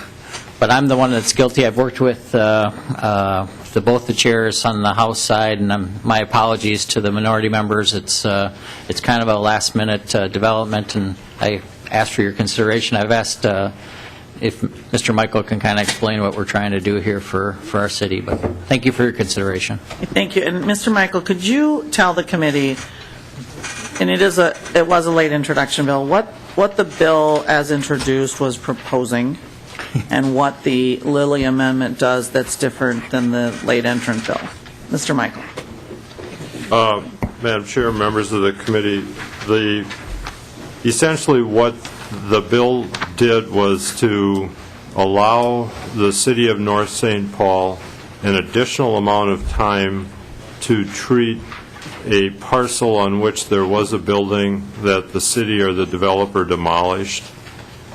But I'm the one that's guilty. I've worked with both the chairs on the House side, and my apologies to the minority members. It's kind of a last-minute development, and I asked for your consideration. I've asked if Mr. Michael can kind of explain what we're trying to do here for our city. But thank you for your consideration. Thank you. And Mr. Michael, could you tell the committee, and it was a late introduction bill, what the bill as introduced was proposing, and what the Lilly amendment does that's different than the late entrant bill? Mr. Michael. Madam Chair, members of the committee, essentially what the bill did was to allow the city of North St. Paul an additional amount of time to treat a parcel on which there was a building that the city or the developer demolished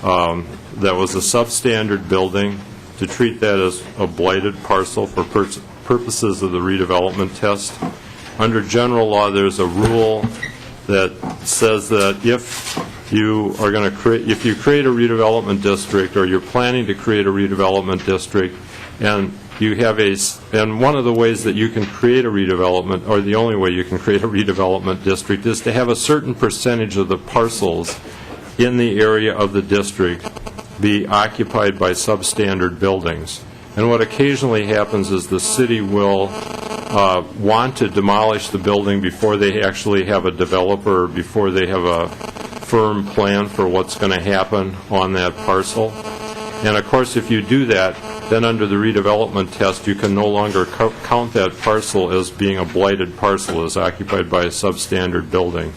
that was a substandard building, to treat that as a blighted parcel for purposes of the redevelopment test. Under general law, there's a rule that says that if you are going to create, if you create a redevelopment district, or you're planning to create a redevelopment district, and you have and one of the ways that you can create a redevelopment, or the only way you can create a redevelopment district, is to have a certain percentage of the parcels in the area of the district be occupied by substandard buildings. And what occasionally happens is the city will want to demolish the building before they actually have a developer, before they have a firm plan for what's going to happen on that parcel. And of course, if you do that, then under the redevelopment test, you can no longer count that parcel as being a blighted parcel, as occupied by a substandard building.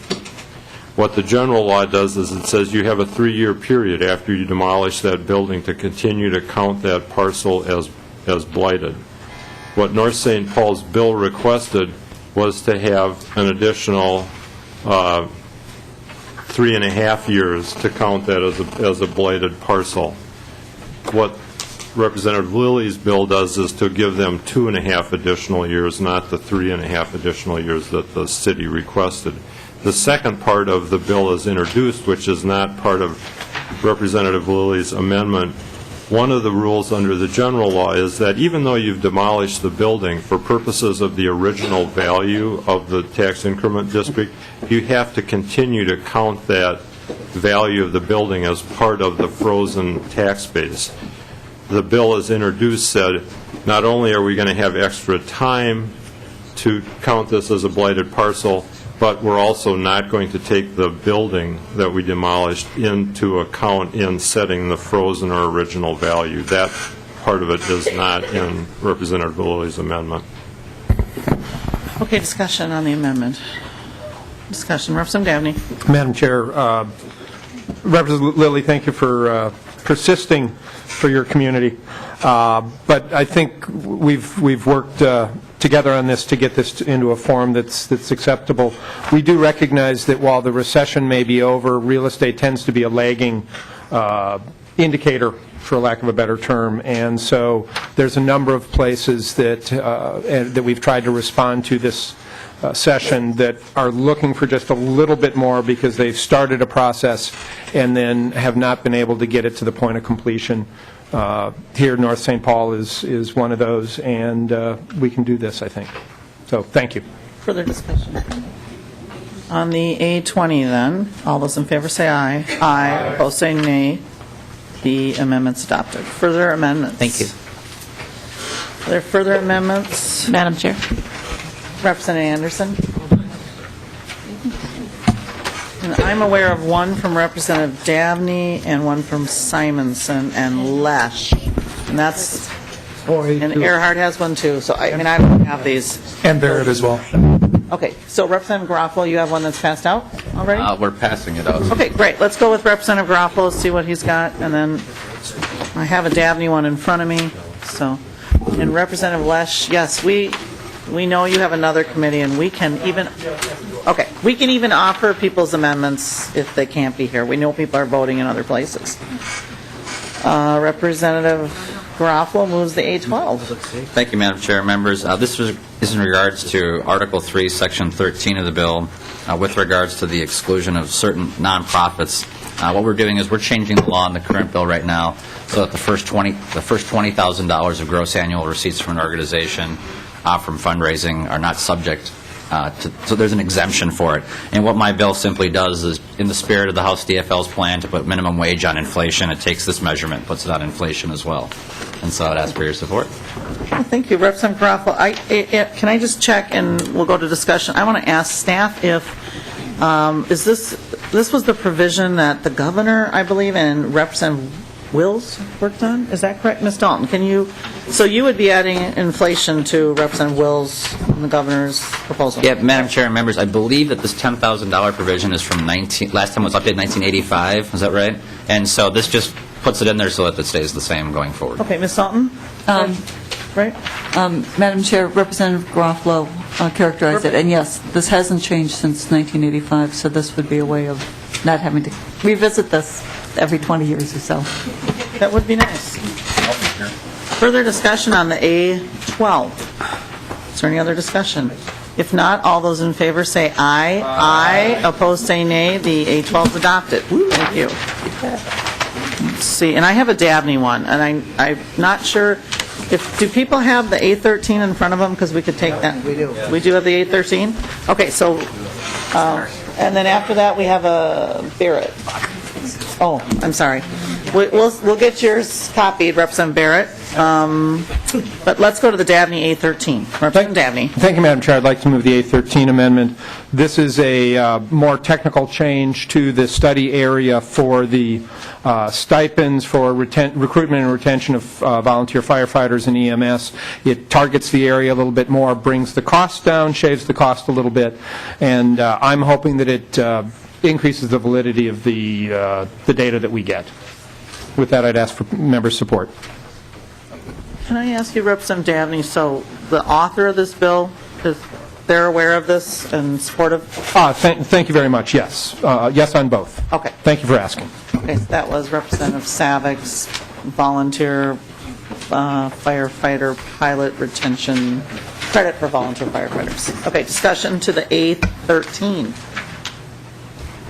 What the general law does is it says you have a 3-year period after you demolish that building to continue to count that parcel as blighted. What North St. Paul's bill requested was to have an additional 3.5 years to count that as a blighted parcel. What Representative Lilly's bill does is to give them 2.5 additional years, not the 3.5 additional years that the city requested. The second part of the bill is introduced, which is not part of Representative Lilly's amendment, one of the rules under the general law is that even though you've demolished the building for purposes of the original value of the tax increment district, you have to continue to count that value of the building as part of the frozen tax base. The bill as introduced said, not only are we going to have extra time to count this as a blighted parcel, but we're also not going to take the building that we demolished into account in setting the frozen or original value. That part of it is not in Representative Lilly's amendment. Okay, discussion on the amendment. Discussion. Representative Dabney. Madam Chair, Representative Lilly, thank you for persisting for your community. But I think we've worked together on this to get this into a form that's acceptable. We do recognize that while the recession may be over, real estate tends to be a lagging indicator, for lack of a better term, and so there's a number of places that we've tried to respond to this session that are looking for just a little bit more because they've started a process and then have not been able to get it to the point of completion. Here, North St. Paul is one of those, and we can do this, I think. So, thank you. Further discussion. On the A20 then, all those in favor say aye. Aye. Opposed say nay. The amendment's adopted. Further amendments? Thank you. Are there further amendments? Madam Chair. Representative Anderson? And I'm aware of one from Representative Dabney and one from Simonson and Lesh. And that's, and Earhart has one too, so I don't have these. And Barrett as well. Okay, so Representative Garofalo, you have one that's passed out already? We're passing it out. Okay, great. Let's go with Representative Garofalo, see what he's got, and then I have a Dabney one in front of me, so. And Representative Lesh, yes, we know you have another committee, and we can even offer people's amendments if they can't be here. We know people are voting in other places. Representative Garofalo moves the A12. Thank you, Madam Chair. Members, this is in regards to Article 3, Section 13 of the bill, with regards to the exclusion of certain nonprofits. What we're doing is we're changing the law in the current bill right now so that the first $20,000 of gross annual receipts from an organization from fundraising are not subject so there's an exemption for it. And what my bill simply does is, in the spirit of the House DFL's plan to put minimum wage on inflation, it takes this measurement, puts it on inflation as well. And so I'd ask for your support. Well, thank you, Representative Garofalo. Can I just check, and we'll go to discussion. I want to ask staff if, is this was the provision that the governor, I believe, and Representative Wills worked on? Is that correct? Ms. Dalton, so you would be adding inflation to Representative Wills and the governor's proposal? Yeah, Madam Chair and members, I believe that this $10,000 provision is from last time it was updated 1985, is that right? And so this just puts it in there so that it stays the same going forward. Okay, Ms. Dalton? Right? Madam Chair, Representative Garofalo characterized it, and yes, this hasn't changed since 1985, so this would be a way of not having to revisit this every 20 years or so. That would be nice. Further discussion on the A12. Is there any other discussion? If not, all those in favor say aye. Aye. Opposed say nay. The A12 is adopted. Thank you. Let's see, and I have a Dabney one, and I'm not sure do people have the A13 in front of them, because we could take that. We do. We do have the A13? Okay, so, and then after that, we have a Barrett. Oh, I'm sorry. We'll get yours copied, Representative Barrett. But let's go to the Dabney A13. Representative Dabney. Thank you, Madam Chair. I'd like to move the A13 amendment. This is a more technical change to the study area for the stipends for recruitment and retention of volunteer firefighters and EMS. It targets the area a little bit more, brings the cost down, shaves the cost a little bit, and I'm hoping that it increases the validity of the data that we get. With that, I'd ask for members' support. Can I ask you, Representative Dabney, so the author of this bill, they're aware of this and supportive? Thank you very much, yes. Yes on both. Okay. Thank you for asking. Okay, so that was Representative Savik's volunteer firefighter pilot retention credit for volunteer firefighters. Okay, discussion to the A13.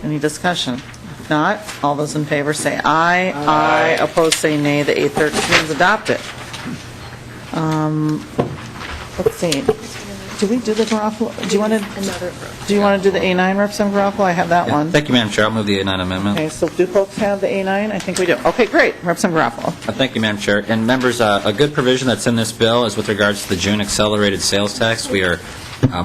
Any discussion? not, all those in favor say aye. Aye. Opposed say nay. The A13 is adopted. Let's see. Do we do the Garofalo? Do you want to do the A9, Representative Garofalo? I have that one. Thank you, Madam Chair. I'll move the A9 amendment. Okay, so do folks have the A9? I think we do. Okay, great. Representative Garofalo. Thank you, Madam Chair. And members, a good provision that's in this bill is with regards to the June accelerated sales tax. We are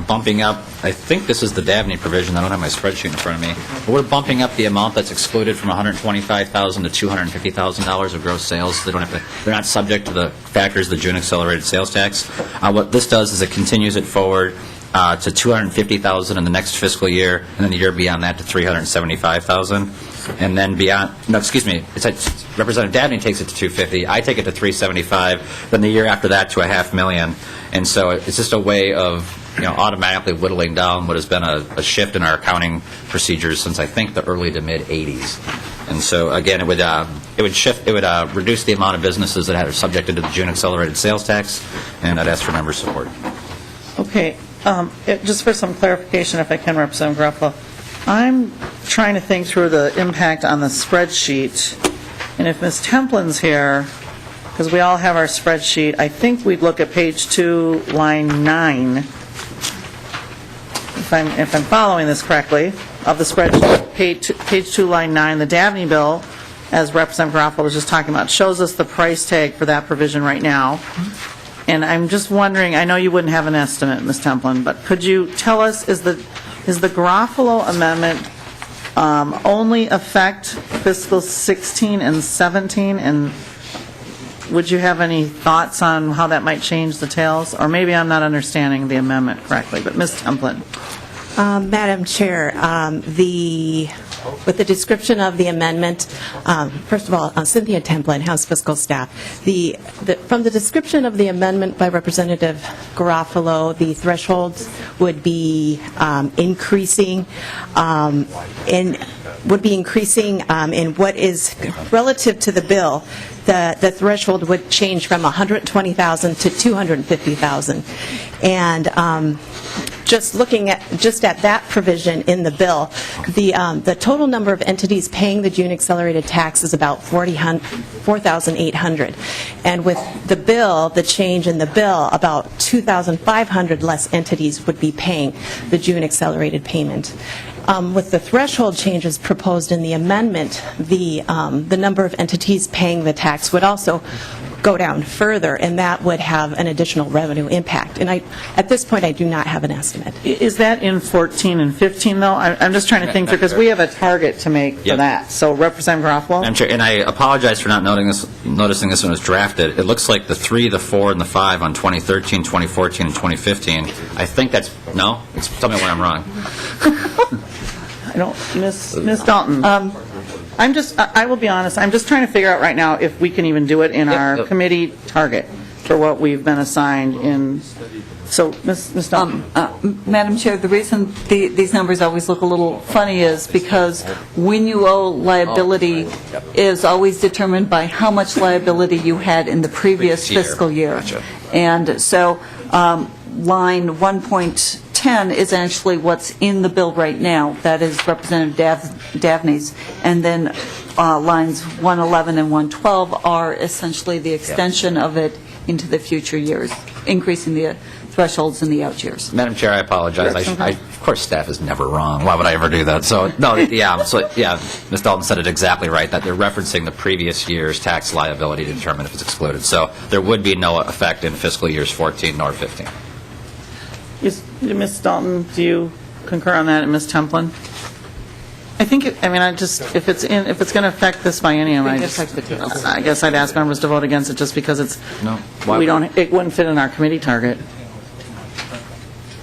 bumping up, I think this is the Dabney provision. I don't have my spreadsheet in front of me. But we're bumping up the amount that's excluded from $125,000 to $250,000 of gross sales. They're not subject to the factors of the June accelerated sales tax. What this does is it continues it forward to $250,000 in the next fiscal year, and then the year beyond that to $375,000. And then beyond, no, excuse me, Representative Dabney takes it to $250,000, I take it to $375,000, then the year after that to $500,000. And so it's just a way of automatically whittling down what has been a shift in our accounting procedures since I think the early to mid '80s. And so again, it would reduce the amount of businesses that are subjected to the June accelerated sales tax, and I'd ask for member support. Okay, just for some clarification, if I can, Representative Garofalo, I'm trying to think through the impact on the spreadsheet, and if Ms. Templin's here, because we all have our spreadsheet, I think we'd look at page 2, line 9, if I'm following this correctly, of the spreadsheet, page 2, line 9, the Dabney bill, as Representative Garofalo was just talking about, shows us the price tag for that provision right now. And I'm just wondering, I know you wouldn't have an estimate, Ms. Templin, but could you tell us, is the Garofalo amendment only affect fiscal 16 and 17? And would you have any thoughts on how that might change the tails? Or maybe I'm not understanding the amendment correctly, but Ms. Templin. Madam Chair, with the description of the amendment, first of all, Cynthia Templin, House Fiscal Staff, from the description of the amendment by Representative Garofalo, the thresholds would be increasing in what is relative to the bill. The threshold would change from $120,000 to $250,000, and just looking at that provision in the bill, the total number of entities paying the June accelerated tax is about 4,800, and with the bill, the change in the bill, about 2,500 less entities would be paying the June accelerated payment. With the threshold changes proposed in the amendment, the number of entities paying the tax would also go down further, and that would have an additional revenue impact. And at this point, I do not have an estimate. Is that in 14 and 15, though? I'm just trying to think through, because we have a target to make for that. So, Representative Garofalo? Madam Chair, and I apologize for not noticing this when it was drafted. It looks like the 3, the 4, and the 5 on 2013, 2014, and 2015. I think that's, no? Tell me when I'm wrong. I don't, Ms. Dalton. I will be honest, I'm just trying to figure out right now if we can even do it in our committee target for what we've been assigned in. So, Ms. Dalton. Madam Chair, the reason these numbers always look a little funny is because when you owe liability is always determined by how much liability you had in the previous fiscal year. Gotcha. And so line 1.10 is actually what's in the bill right now. That is Representative Dabney's. And then lines 111 and 112 are essentially the extension of it into the future years, increasing the thresholds in the out years. Madam Chair, I apologize. Of course, staff is never wrong. Why would I ever do that? So, no, Ms. Dalton said it exactly right, that they're referencing the previous year's tax liability to determine if it's excluded. So there would be no effect in fiscal years 14 nor 15. Ms. Dalton, do you concur on that, and Ms. Templin? I think, if it's going to affect this biennium, I guess I'd ask members to vote against it just because it wouldn't fit in our committee target.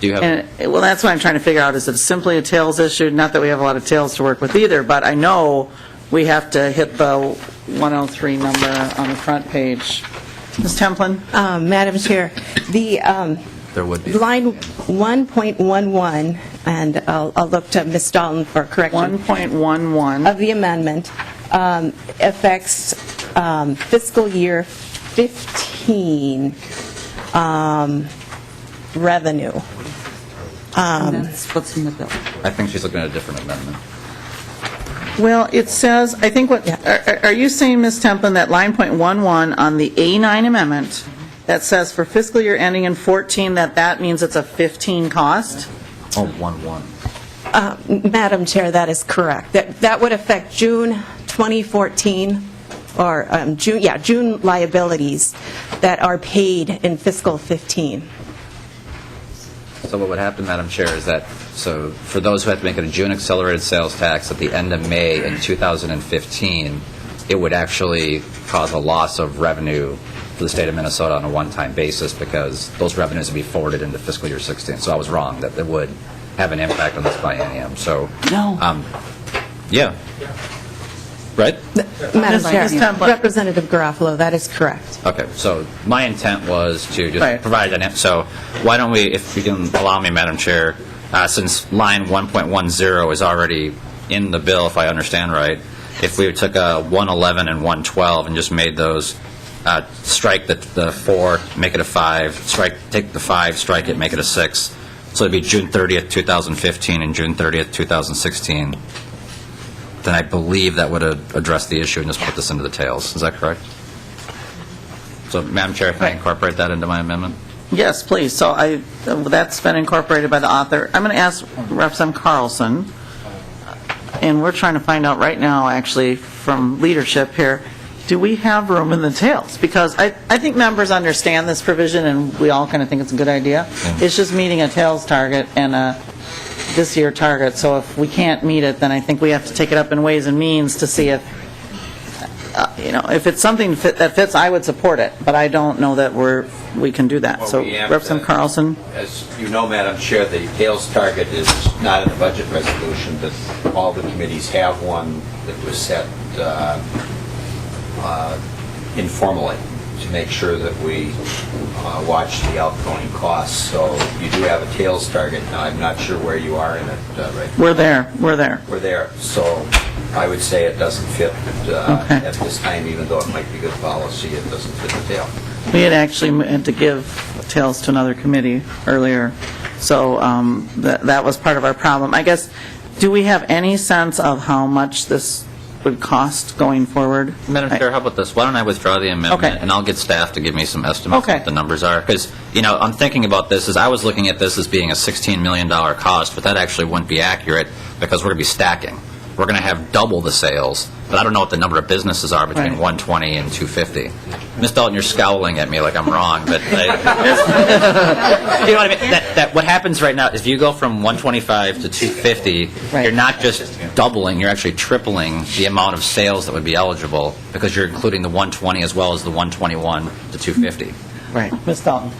Do you have? Well, that's what I'm trying to figure out. Is it simply a tails issue? Not that we have a lot of tails to work with either, but I know we have to hit the 103 number on the front page. Ms. Templin? Madam Chair, There would be. Line 1.11, and I'll look to Ms. Dalton for correction. 1.11 of the amendment affects fiscal year 15 revenue. And that's what's in the bill. I think she's looking at a different amendment. Well, it says, I think what, are you saying, Ms. Templin, that line .11 on the A9 amendment, that says for fiscal year ending in 14, that means it's a 15 cost? Oh, 1-1. Madam Chair, that is correct. That would affect June 2014, or June liabilities that are paid in fiscal 15. So what would happen, Madam Chair, is that, so for those who have to make a June accelerated sales tax at the end of May in 2015, it would actually cause a loss of revenue for the state of Minnesota on a one-time basis because those revenues would be forwarded into fiscal year 16. So I was wrong, that it would have an impact on this biennium. So, yeah. Right? Madam Chair, Ms. Templin. Representative Garofalo, that is correct. Okay, so my intent was to just provide that. So why don't we, if you can allow me, Madam Chair, since line 1.10 is already in the bill, if I understand right, if we took 111 and 112 and just made those, strike the 4, make it a 5, take the 5, strike it, make it a 6. So it'd be June 30th, 2015 and June 30th, 2016. Then I believe that would address the issue and just put this into the tails. Is that correct? So, Madam Chair, can I incorporate that into my amendment? Yes, please. So that's been incorporated by the author. I'm going to ask Representative Carlson, and we're trying to find out right now, actually, from leadership here, do we have room in the tails? Because I think members understand this provision, and we all kind of think it's a good idea. Yeah. It's just meeting a tails target and a this year target. So if we can't meet it, then I think we have to take it up in Ways and Means to see if, if it's something that fits, I would support it. But I don't know that we can do that. Well, so Representative Carlson. As you know, Madam Chair, the tails target is not in the budget resolution, but all the committees have one that was set informally to make sure that we watch the outgoing costs. So you do have a tails target. Now, I'm not sure where you are in it right now. We're there. We're there. So I would say it doesn't fit at this time, even though it might be good policy, it doesn't fit the tail. We had actually had to give tails to another committee earlier. So that was part of our problem. I guess, do we have any sense of how much this would cost going forward? Madam Chair, how about this? Why don't I withdraw the amendment, and I'll get staff to give me some estimates of what the numbers are. Because, I'm thinking about this as I was looking at this as being a $16 million cost, but that actually wouldn't be accurate because we're going to be stacking. We're going to have double the sales, but I don't know what the number of businesses are between 120 and 250. Ms. Dalton, you're scowling at me like I'm wrong, but you know what I mean? What happens right now is if you go from 125 to 250, you're not just doubling, you're actually tripling the amount of sales that would be eligible because you're including the 120 as well as the 121 to 250. Right. Ms. Dalton.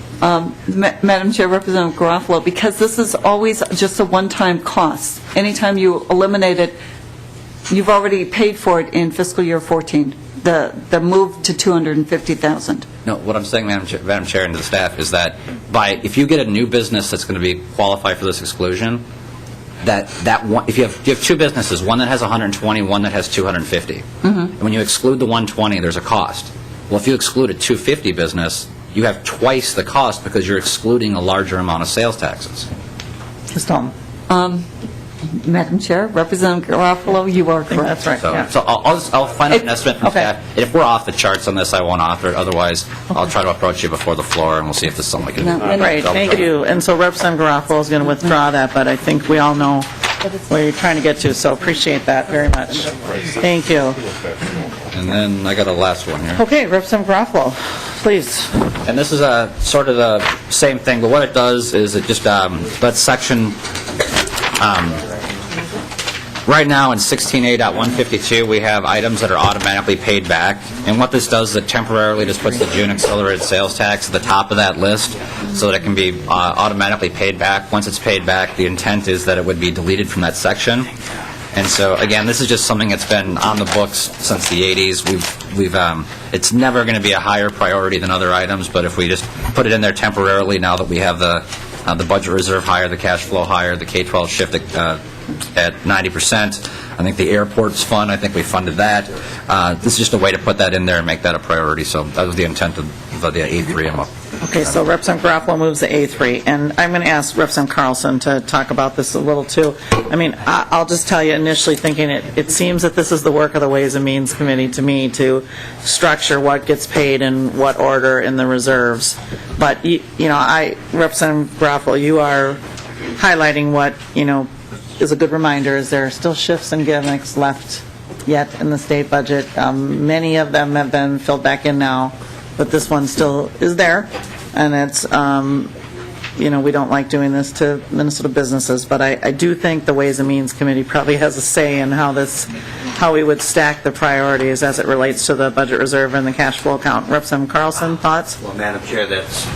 Madam Chair, Representative Garofalo, because this is always just a one-time cost. Anytime you eliminate it, you've already paid for it in fiscal year 14, the move to $250,000. No, what I'm saying, Madam Chair, and to the staff, is that if you get a new business that's going to be qualified for this exclusion, that one, if you have two businesses, one that has 120, one that has 250, and when you exclude the 120, there's a cost. Well, if you exclude a 250 business, you have twice the cost because you're excluding a larger amount of sales taxes. Ms. Dalton. Madam Chair, Representative Garofalo, you are correct. That's right. So I'll find out an estimate from staff. And if we're off the charts on this, I won't offer it. Otherwise, I'll try to approach you before the floor, and we'll see if this is something we can do. Great, thank you. And so Representative Garofalo is going to withdraw that, but I think we all know where you're trying to get to, so appreciate that very much. Thank you. And then I got a last one here. Okay, Representative Garofalo, please. And this is sort of the same thing, but what it does is it just lets section right now in 16A.152, we have items that are automatically paid back. And what this does is it temporarily just puts the June accelerated sales tax at the top of that list so that it can be automatically paid back. Once it's paid back, the intent is that it would be deleted from that section. And so, again, this is just something that's been on the books since the 80s. It's never going to be a higher priority than other items, but if we just put it in there temporarily now that we have the budget reserve higher, the cash flow higher, the K-12 shift at 90%. I think the airport's fund. I think we funded that. This is just a way to put that in there and make that a priority. So that was the intent of the A3 Okay, so Representative Garofalo moves the A3, and I'm going to ask Representative Carlson to talk about this a little, too. I mean, I'll just tell you, initially thinking it seems that this is the work of the Ways and Means Committee to me to structure what gets paid in what order in the reserves. But, Representative Garofalo, you are highlighting what, is a good reminder, is there are still shifts and gimmicks left yet in the state budget. Many of them have been filled back in now, but this one still is there, and it's, we don't like doing this to Minnesota businesses, but I do think the Ways and Means Committee probably has a say in how we would stack the priorities as it relates to the budget reserve and the cash flow account. Representative Carlson, thoughts? Well, Madam Chair, that's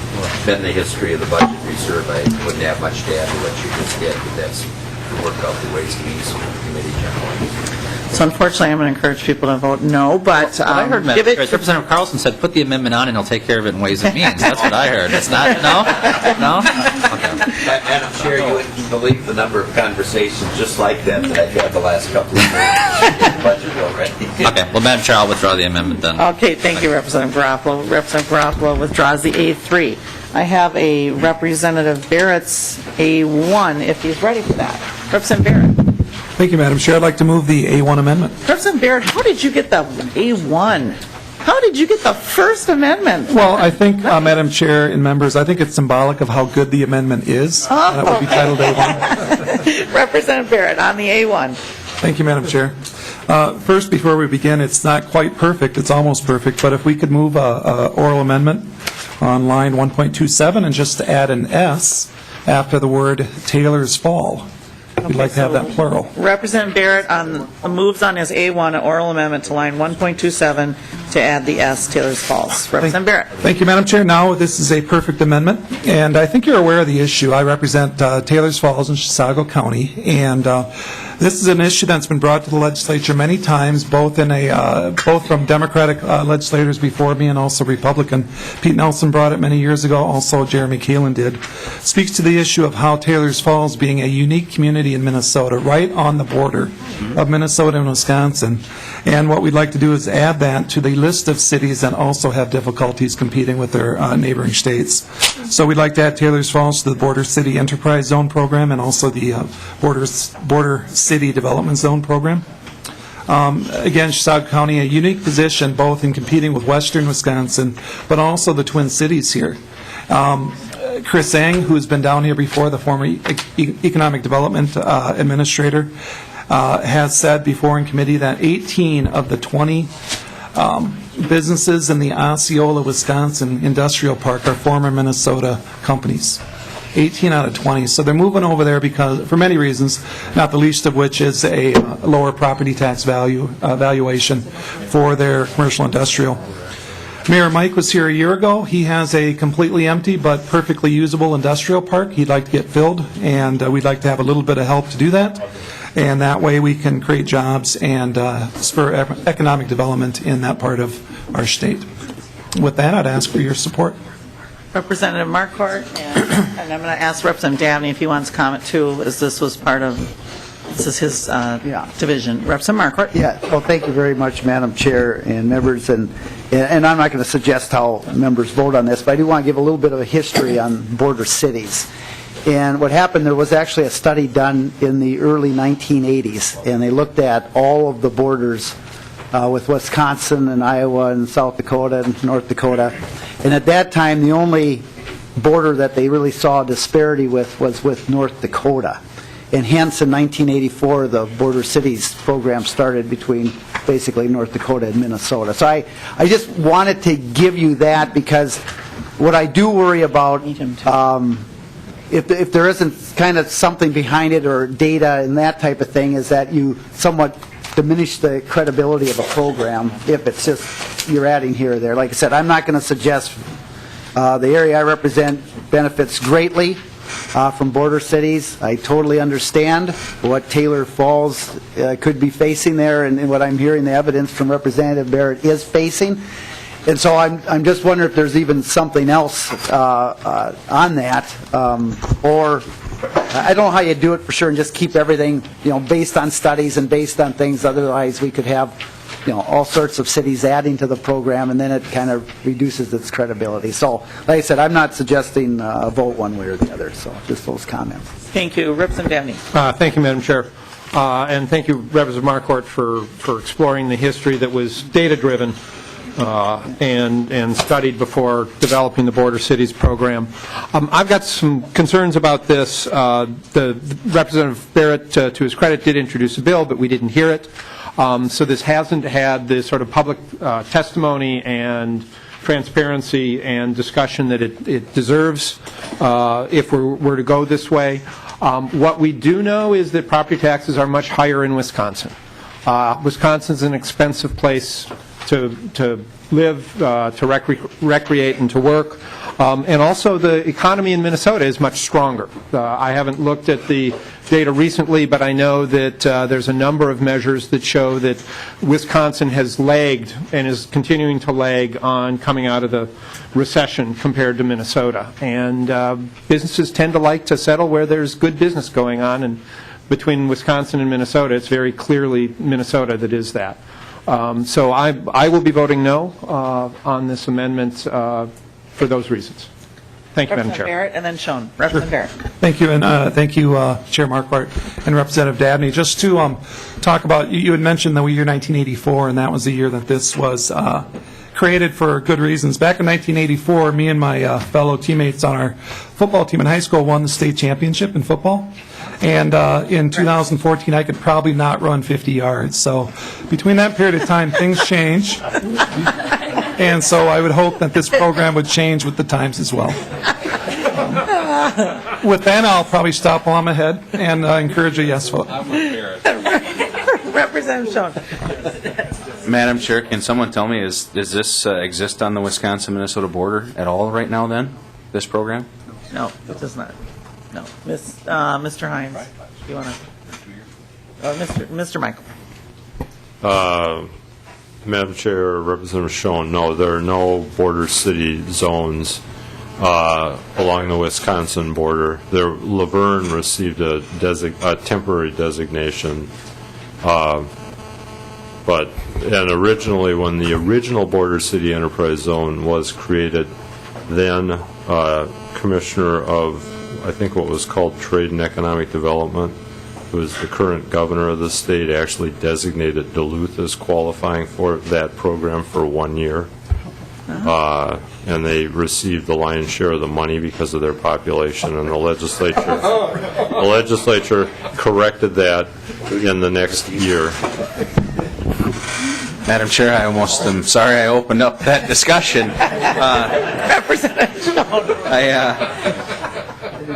been the history of the budget reserve. I wouldn't have much to add to what you just did, but that's the work of the Ways and Means Committee generally. So unfortunately, I'm going to encourage people to vote no, but I heard give it... Representative Carlson said, put the amendment on and he'll take care of it in Ways and Means. That's what I heard. It's not, no? No? Okay. Madam Chair, you wouldn't believe the number of conversations just like that I've had the last couple of years in the budget already. Okay, well, Madam Chair, I'll withdraw the amendment then. Okay, thank you, Representative Garofalo. Representative Garofalo withdraws the A3. I have a Representative Barrett's A1, if he's ready for that. Representative Barrett. Thank you, Madam Chair. I'd like to move the A1 amendment. Representative Barrett, how did you get the A1? How did you get the First Amendment? Well, I think, Madam Chair and members, I think it's symbolic of how good the amendment is. That would be titled A1. Representative Barrett on the A1. Thank you, Madam Chair. First, before we begin, it's not quite perfect. It's almost perfect. But if we could move a oral amendment on line 1.27 and just add an S after the word Taylor's Fall. We'd like to have that plural. Representative Barrett moves on his A1, an oral amendment to line 1.27 to add the S, Taylor's Falls. Representative Barrett. Thank you, Madam Chair. Now, this is a perfect amendment, and I think you're aware of the issue. I represent Taylor's Falls in Chisago County, and this is an issue that's been brought to the legislature many times, both from Democratic legislators before me and also Republican. Pete Nelson brought it many years ago. Also, Jeremy Kalin did. Speaks to the issue of how Taylor's Falls, being a unique community in Minnesota, right on the border of Minnesota and Wisconsin, and what we'd like to do is add that to the list of cities that also have difficulties competing with their neighboring states. So we'd like to add Taylor's Falls to the Border City Enterprise Zone program and also the Border City Development Zone program. Again, Chisago County, a unique position both in competing with western Wisconsin, but also the Twin Cities here. Chris Eng, who's been down here before, the former Economic Development Administrator, has said before in committee that 18 of the 20 businesses in the Osceola, Wisconsin Industrial Park are former Minnesota companies. 18 out of 20. So they're moving over there because, for many reasons, not the least of which is a lower property tax valuation for their commercial industrial. Mayor Mike was here a year ago. He has a completely empty but perfectly usable industrial park he'd like to get filled, and we'd like to have a little bit of help to do that. And that way we can create jobs and spur economic development in that part of our state. With that, I'd ask for your support. Representative Marquart, and I'm going to ask Representative Dabney if he wants to comment too, as this was part of, this is his division. Representative Marquart. Yeah, well, thank you very much, Madam Chair and members, and I'm not going to suggest how members vote on this, but I do want to give a little bit of a history on border cities. And what happened, there was actually a study done in the early 1980s, and they looked at all of the borders with Wisconsin and Iowa and South Dakota and North Dakota. And at that time, the only border that they really saw a disparity with was with North Dakota. And hence, in 1984, the Border Cities program started between basically North Dakota and Minnesota. So I just wanted to give you that because what I do worry about, if there isn't kind of something behind it or data and that type of thing, is that you somewhat diminish the credibility of a program if it's just you're adding here or there. Like I said, I'm not going to suggest the area I represent benefits greatly from border cities. I totally understand what Taylor Falls could be facing there and what I'm hearing the evidence from Representative Barrett is facing. And so I'm just wondering if there's even something else on that, or I don't know how you do it for sure and just keep everything, based on studies and based on things. Otherwise, we could have all sorts of cities adding to the program, and then it kind of reduces its credibility. So, like I said, I'm not suggesting a vote one way or the other, so just those comments. Thank you. Representative Dabney. Thank you, Madam Chair. And thank you, Representative Marquart, for exploring the history that was data-driven and studied before developing the Border Cities program. I've got some concerns about this. The Representative Barrett, to his credit, did introduce a bill, but we didn't hear it. So this hasn't had the sort of public testimony and transparency and discussion that it deserves if we were to go this way. What we do know is that property taxes are much higher in Wisconsin. Wisconsin's an expensive place to live, to recreate, and to work. And also the economy in Minnesota is much stronger. I haven't looked at the data recently, but I know that there's a number of measures that show that Wisconsin has lagged and is continuing to lag on coming out of the recession compared to Minnesota. And businesses tend to like to settle where there's good business going on, and between Wisconsin and Minnesota, it's very clearly Minnesota that is that. So I will be voting no on this amendment for those reasons. Thank you, Madam Chair. Barrett, and then Schoen. Representative Barrett. Thank you, and thank you, Chair Marquardt and Representative Dabney. Just to talk about, you had mentioned the year 1984, and that was the year that this was created for good reasons. Back in 1984, me and my fellow teammates on our football team in high school won the state championship in football. And in 2014, I could probably not run 50 yards. So between that period of time, things change. And so I would hope that this program would change with the times as well. With that, I'll probably stop while I'm ahead and encourage a yes vote. Representative Schoen. Madam Chair, can someone tell me, does this exist on the Wisconsin-Minnesota border at all right now then, this program? No, it does not. No. Mr. Hines, you want to? Mr. Michael. Madam Chair, Representative Schoen, no, there are no border city zones along the Wisconsin border. Laverne received a temporary designation, and originally, when the original border city enterprise zone was created, then Commissioner of, I think what was called Trade and Economic Development, who is the current governor of the state, actually designated Duluth as qualifying for that program for 1 year. And they received the lion's share of the money because of their population, and the legislature corrected that in the next year. Madam Chair, I almost am sorry I opened up that discussion. Representative Schoen.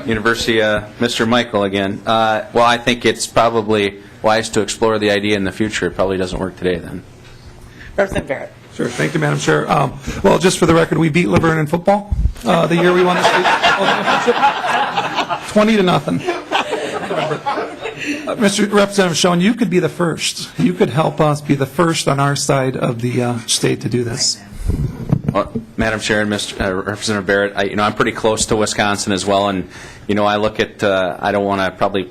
University, Mr. Michael again. Well, I think it's probably wise to explore the idea in the future. It probably doesn't work today then. Representative Barrett. Sure. Thank you, Madam Chair. Well, just for the record, we beat Laverne in football the year we won the state championship, 20-0. Mr. Representative Schoen, you could be the first. You could help us be the first on our side of the state to do this. Madam Chair and Representative Barrett, I'm pretty close to Wisconsin as well, and I look at I don't want to probably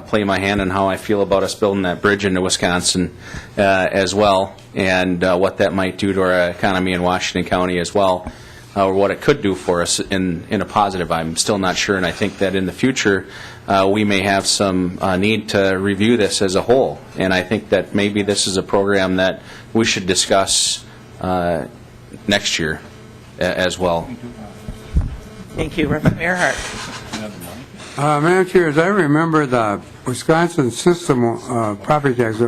play my hand on how I feel about us building that bridge into Wisconsin as well, and what that might do to our economy in Washington County as well, or what it could do for us in a positive. I'm still not sure, and I think that in the future we may have some need to review this as a whole, and I think that maybe this is a program that we should discuss next year as well. Thank you. Representative Earhart. Madam Chair, as I remember the Wisconsin system property tax,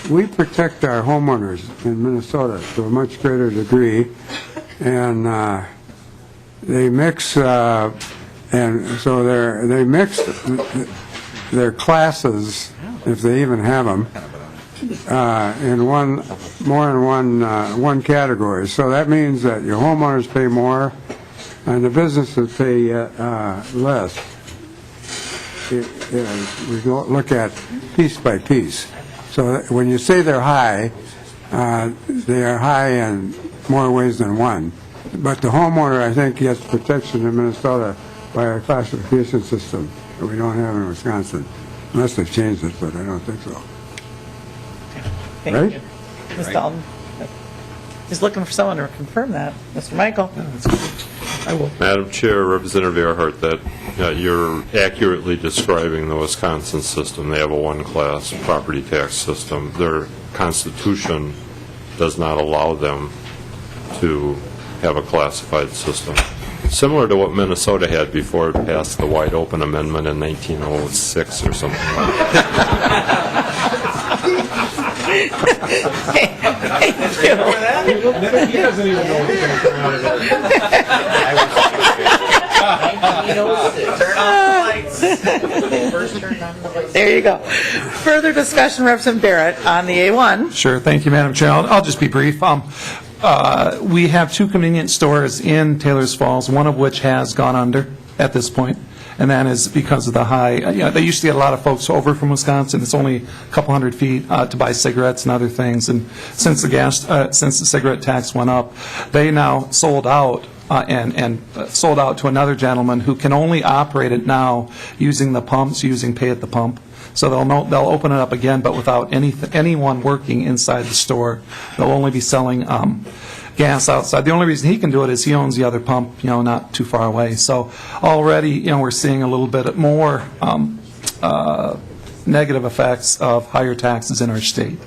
we protect our homeowners in Minnesota to a much greater degree, and they mix, and so they mix their classes, if they even have them, in one category. So that means that your homeowners pay more and the businesses pay less. We look at piece by piece. So when you say they're high, they are high in more ways than one. But the homeowner, I think, gets protection in Minnesota by our classification system that we don't have in Wisconsin, unless they've changed it, but I don't think so. Thank you. Ms. Dalton. He's looking for someone to confirm that. Mr. Michael? I will. Madam Chair, Representative Earhart, that you're accurately describing the Wisconsin system. They have a one-class property tax system. Their constitution does not allow them to have a classified system. Similar to what Minnesota had before it passed the wide open amendment in 1906 or something like that. Thank you. He doesn't even know what's going to come out of it. There you go. Further discussion, Representative Barrett, on the A1. Sure. Thank you, Madam Chair. I'll just be brief. We have 2 convenience stores in Taylor's Falls, one of which has gone under at this point, and that is because of the high, they used to get a lot of folks over from Wisconsin. It's only a couple hundred feet to buy cigarettes and other things, and since the cigarette tax went up, they now sold out and sold out to another gentleman who can only operate it now using the pumps, using pay at the pump. So they'll open it up again, but without anyone working inside the store. They'll only be selling gas outside. The only reason he can do it is he owns the other pump, not too far away. So already, we're seeing a little bit more negative effects of higher taxes in our state.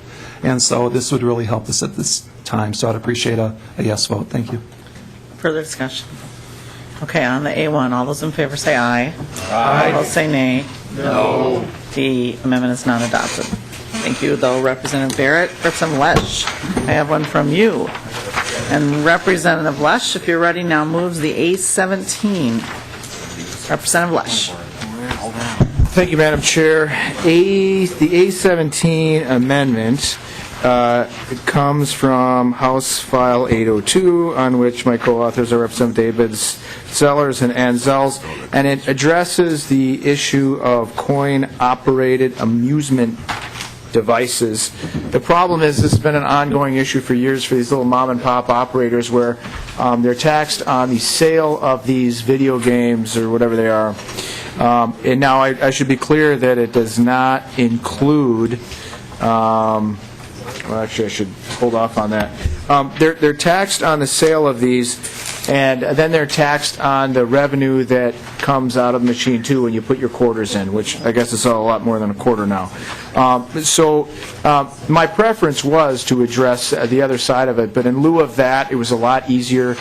And so this would really help us at this time. So I'd appreciate a yes vote. Thank you. Further discussion. Okay, on the A1, all those in favor say aye. Aye. All those say nay. No. The amendment is not adopted. Thank you, though, Representative Barrett. Representative Lesh, I have one from you. And Representative Lesh, if you're ready now, moves the A17. Representative Lesh. Thank you, Madam Chair. The A17 amendment it comes from House File 802, on which my co-authors are Representative Davids, Zellers, and Anzels, and it addresses the issue of coin-operated amusement devices. The problem is this has been an ongoing issue for years for these little mom-and-pop operators where they're taxed on the sale of these video games or whatever they are. And now I should be clear that it does not include well, actually, I should hold off on that. They're taxed on the sale of these, and then they're taxed on the revenue that comes out of the machine, too, when you put your quarters in, which I guess is a lot more than a quarter now. So my preference was to address the other side of it, but in lieu of that, it was a lot easier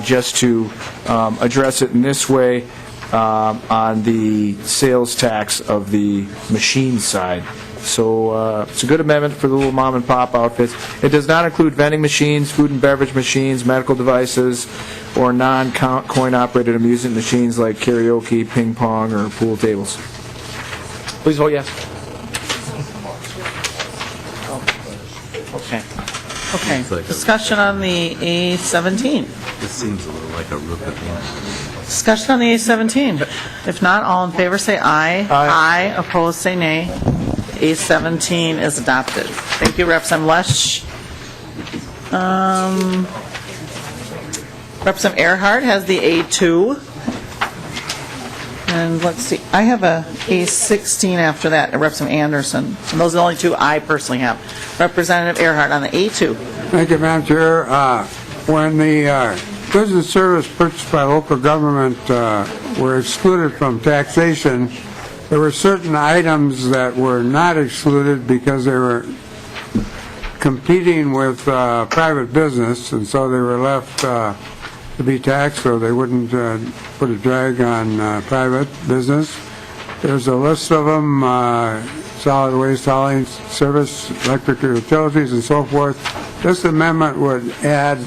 just to address it in this way on the sales tax of the machine side. So it's a good amendment for the little mom-and-pop outfits. It does not include vending machines, food and beverage machines, medical devices, or non-coin-operated amusement machines like karaoke, ping pong, or pool tables. Please vote yes. Okay. Discussion on the A17. This seems a little like a rook at the end. Discussion on the A17. If not, all in favor say aye. Aye. Opposed say nay. A17 is adopted. Thank you, Representative Lesh. Representative Earhart has the A2. And let's see, I have a A16 after that, Representative Anderson. And those are the only two I personally have. Representative Earhart on the A2. Thank you, Madam Chair. When the goods and service purchased by local government were excluded from taxation, there were certain items that were not excluded because they were competing with private business, and so they were left to be taxed so they wouldn't put a drag on private business. There's a list of them, solid waste hauling service, electric utilities, and so forth. This amendment would add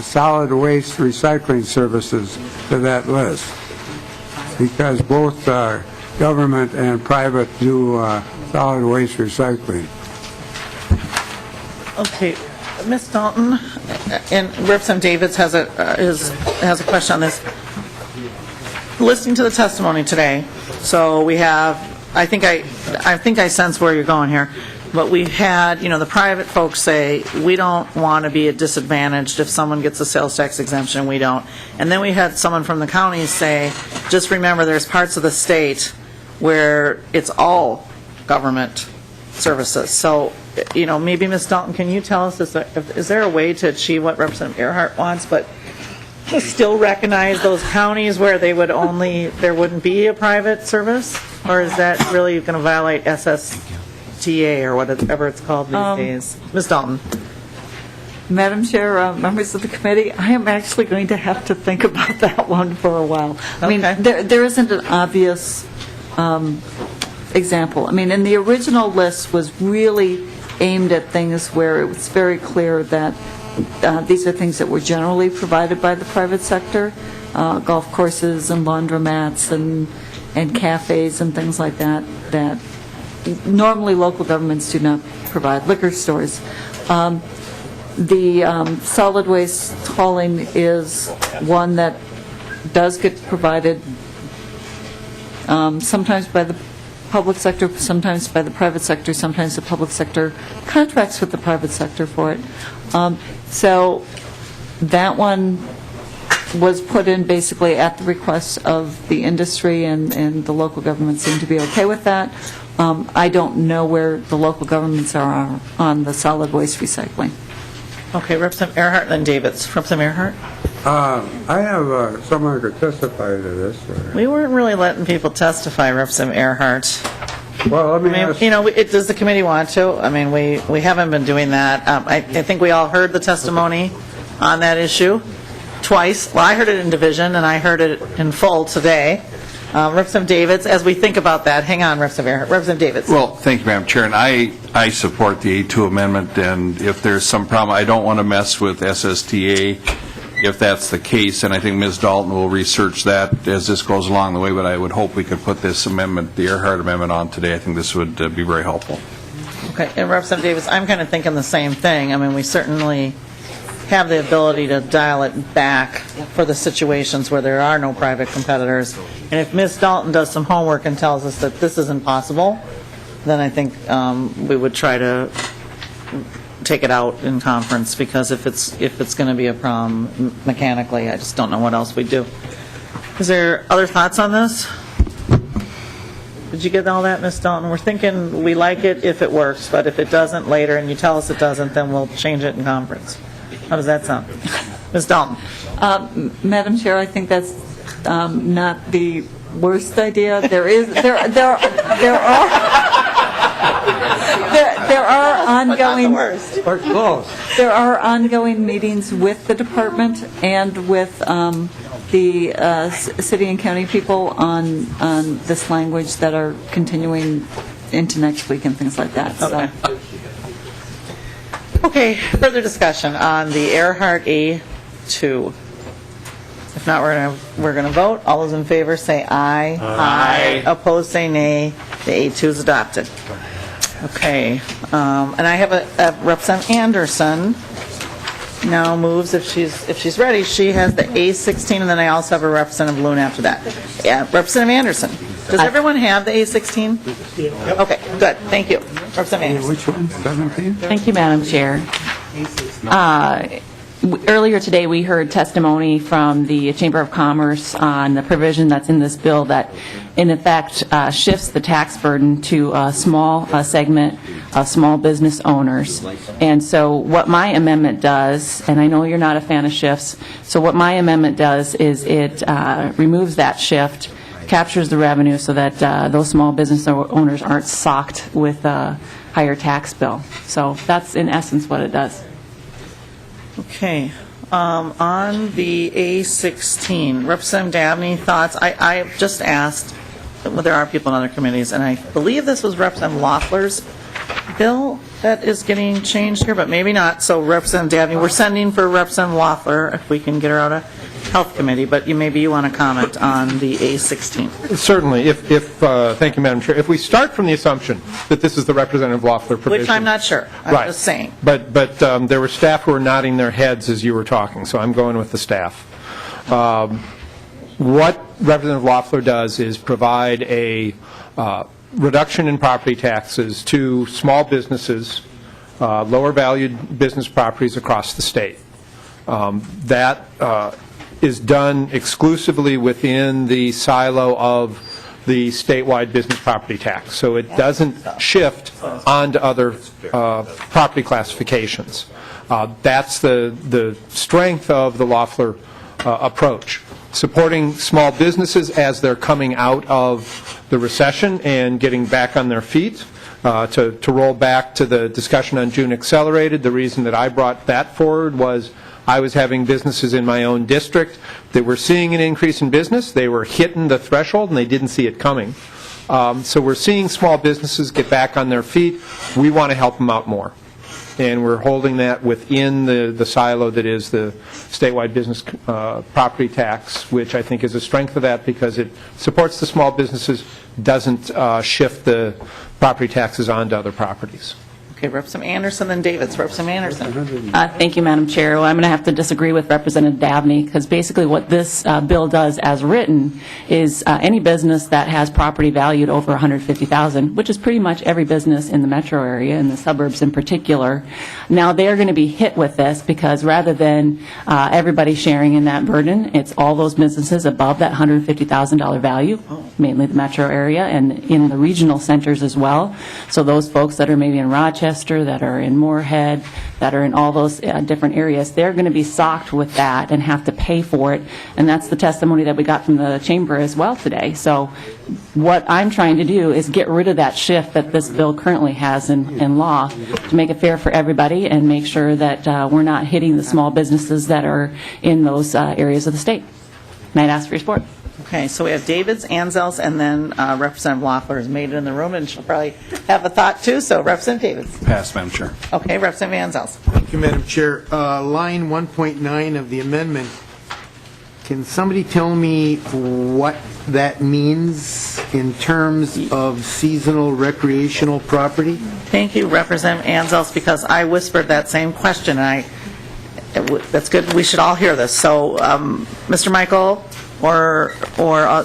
solid waste recycling services to that list because both government and private do solid waste recycling. Okay, Ms. Dalton, and Representative Davids has a question on this. Listening to the testimony today, so we have, I think I sense where you're going here, but we've had, the private folks say, we don't want to be disadvantaged if someone gets a sales tax exemption, we don't. And then we had someone from the county say, just remember there's parts of the state where it's all government services. So maybe Ms. Dalton, can you tell us, is there a way to achieve what Representative Earhart wants, but to still recognize those counties where there wouldn't be a private service? Or is that really going to violate SSTA or whatever it's called these days? Ms. Dalton. Madam Chair, members of the committee, I am actually going to have to think about that one for a while. I mean, there isn't an obvious example. I mean, and the original list was really aimed at things where it was very clear that these are things that were generally provided by the private sector, golf courses and laundromats and cafes and things like that, that normally local governments do not provide. Liquor stores. The solid waste hauling is one that does get provided sometimes by the public sector, sometimes by the private sector, sometimes the public sector contracts with the private sector for it. So that one was put in basically at the request of the industry, and the local government seemed to be okay with that. I don't know where the local governments are on the solid waste recycling. Okay, Representative Earhart, then Davids. Representative Earhart? I have someone who could testify to this. We weren't really letting people testify, Representative Earhart. Well, let me ask. Does the committee want to? I mean, we haven't been doing that. I think we all heard the testimony on that issue twice. Well, I heard it in division, and I heard it in full today. Representative Davids, as we think about that, hang on, Representative Earhart. Representative Davids. Well, thank you, Madam Chair, and I support the A2 amendment, and if there's some problem, I don't want to mess with SSTA if that's the case, and I think Ms. Dalton will research that as this goes along the way, but I would hope we could put this amendment, the Earhart amendment, on today. I think this would be very helpful. Okay, and Representative Davids, I'm kind of thinking the same thing. I mean, we certainly have the ability to dial it back for the situations where there are no private competitors. And if Ms. Dalton does some homework and tells us that this isn't possible, then I think we would try to take it out in conference, because if it's going to be a problem mechanically, I just don't know what else we'd do. Is there other thoughts on this? Did you get all that, Ms. Dalton? We're thinking we like it if it works, but if it doesn't later and you tell us it doesn't, then we'll change it in conference. How does that sound? Ms. Dalton? Madam Chair, I think that's not the worst idea. There are ongoing meetings with the department and with the city and county people on this language that are continuing into next week and things like that. Okay. Okay, further discussion on the Earhart A2. If not, we're going to vote. All those in favor say aye. Aye. Opposed say nay. The A2 is adopted. Okay, and I have a Representative Anderson now moves, if she's ready. She has the A16, and then I also have a Representative Loon after that. Yeah, Representative Anderson. Does everyone have the A16? Yep. Okay, good. Thank you. Representative Anderson. Which one? 17? Thank you, Madam Chair. Earlier today, we heard testimony from the Chamber of Commerce on the provision that's in this bill that, in effect, shifts the tax burden to a small segment of small business owners. And so what my amendment does, and I know you're not a fan of shifts, so what my amendment does is it removes that shift, captures the revenue so that those small business owners aren't socked with a higher tax bill. So that's in essence what it does. Okay. On the A16, Representative Dabney, thoughts? I just asked, well, there are people in other committees, and I believe this was Representative Loeffler's bill that is getting changed here, but maybe not. So Representative Dabney, we're sending for Representative Loeffler, if we can get her out of Health Committee, but maybe you want to comment on the A16. Certainly. Thank you, Madam Chair. If we start from the assumption that this is the Representative Loeffler provision. Which I'm not sure. I'm just saying. But there were staff who were nodding their heads as you were talking, so I'm going with the staff. What Representative Loeffler does is provide a reduction in property taxes to small businesses, lower valued business properties across the state. That is done exclusively within the silo of the statewide business property tax. So it doesn't shift onto other property classifications. That's the strength of the Loeffler approach. Supporting small businesses as they're coming out of the recession and getting back on their feet. To roll back to the discussion on June Accelerated, the reason that I brought that forward was I was having businesses in my own district that were seeing an increase in business. They were hitting the threshold and they didn't see it coming. So we're seeing small businesses get back on their feet. We want to help them out more. And we're holding that within the silo that is the statewide business property tax, which I think is a strength of that because it supports the small businesses, doesn't shift the property taxes onto other properties. Okay, Representative Anderson, then Davids. Representative Anderson. Thank you, Madam Chair. Well, I'm going to have to disagree with Representative Dabney because basically what this bill does as written is any business that has property valued over $150,000, which is pretty much every business in the metro area, in the suburbs in particular, now they're going to be hit with this because rather than everybody sharing in that burden, it's all those businesses above that $150,000 value, mainly the metro area and in the regional centers as well. So those folks that are maybe in Rochester, that are in Moorhead, that are in all those different areas, they're going to be socked with that and have to pay for it. And that's the testimony that we got from the chamber as well today. So what I'm trying to do is get rid of that shift that this bill currently has in law to make it fair for everybody and make sure that we're not hitting the small businesses that are in those areas of the state. And I'd ask for your support. Okay, so we have Davids, Anzels, and then Representative Loeffler has made it in the room, and she'll probably have a thought too. So Representative Davids. Pass, Madam Chair. Okay, Representative Anzels. Thank you, Madam Chair. Line 1.9 of the amendment, can somebody tell me what that means in terms of seasonal recreational property? Thank you, Representative Anzels, because I whispered that same question, and that's good. We should all hear this. So, Mr. Michael or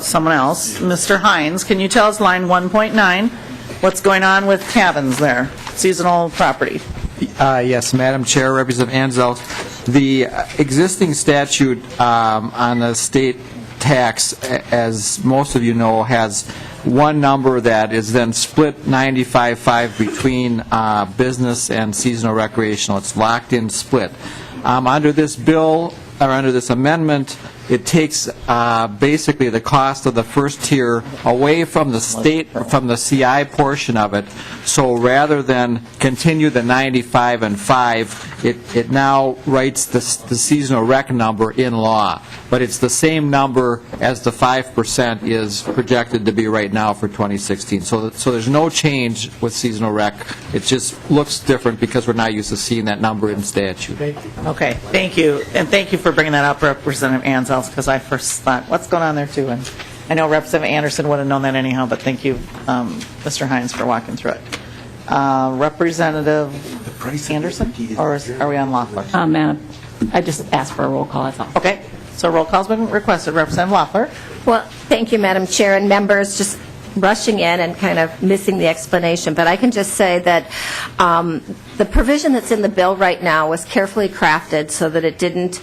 someone else, Mr. Hines, can you tell us line 1.9, what's going on with cabins there, seasonal property? Yes, Madam Chair, Representative Anzelt. The existing statute on the state tax, as most of you know, has one number that is then split 95-5 between business and seasonal recreational. It's locked in split. Under this bill, or under this amendment, it takes basically the cost of the first tier away from the state, from the CI portion of it. So rather than continue the 95 and 5, it now writes the seasonal rec number in law. But it's the same number as the 5% is projected to be right now for 2016. So there's no change with seasonal rec. It just looks different because we're not used to seeing that number in statute. Okay, thank you. And thank you for bringing that up, Representative Anzels, because I first thought, what's going on there too? And I know Representative Anderson would have known that anyhow, but thank you, Mr. Hines, for walking through it. Representative Anderson, or are we on Loeffler? Madam, I just asked for a roll call, that's all. Okay, so roll call's been requested. Representative Loeffler. Well, thank you, Madam Chair, and members just rushing in and kind of missing the explanation. But I can just say that the provision that's in the bill right now was carefully crafted so that it didn't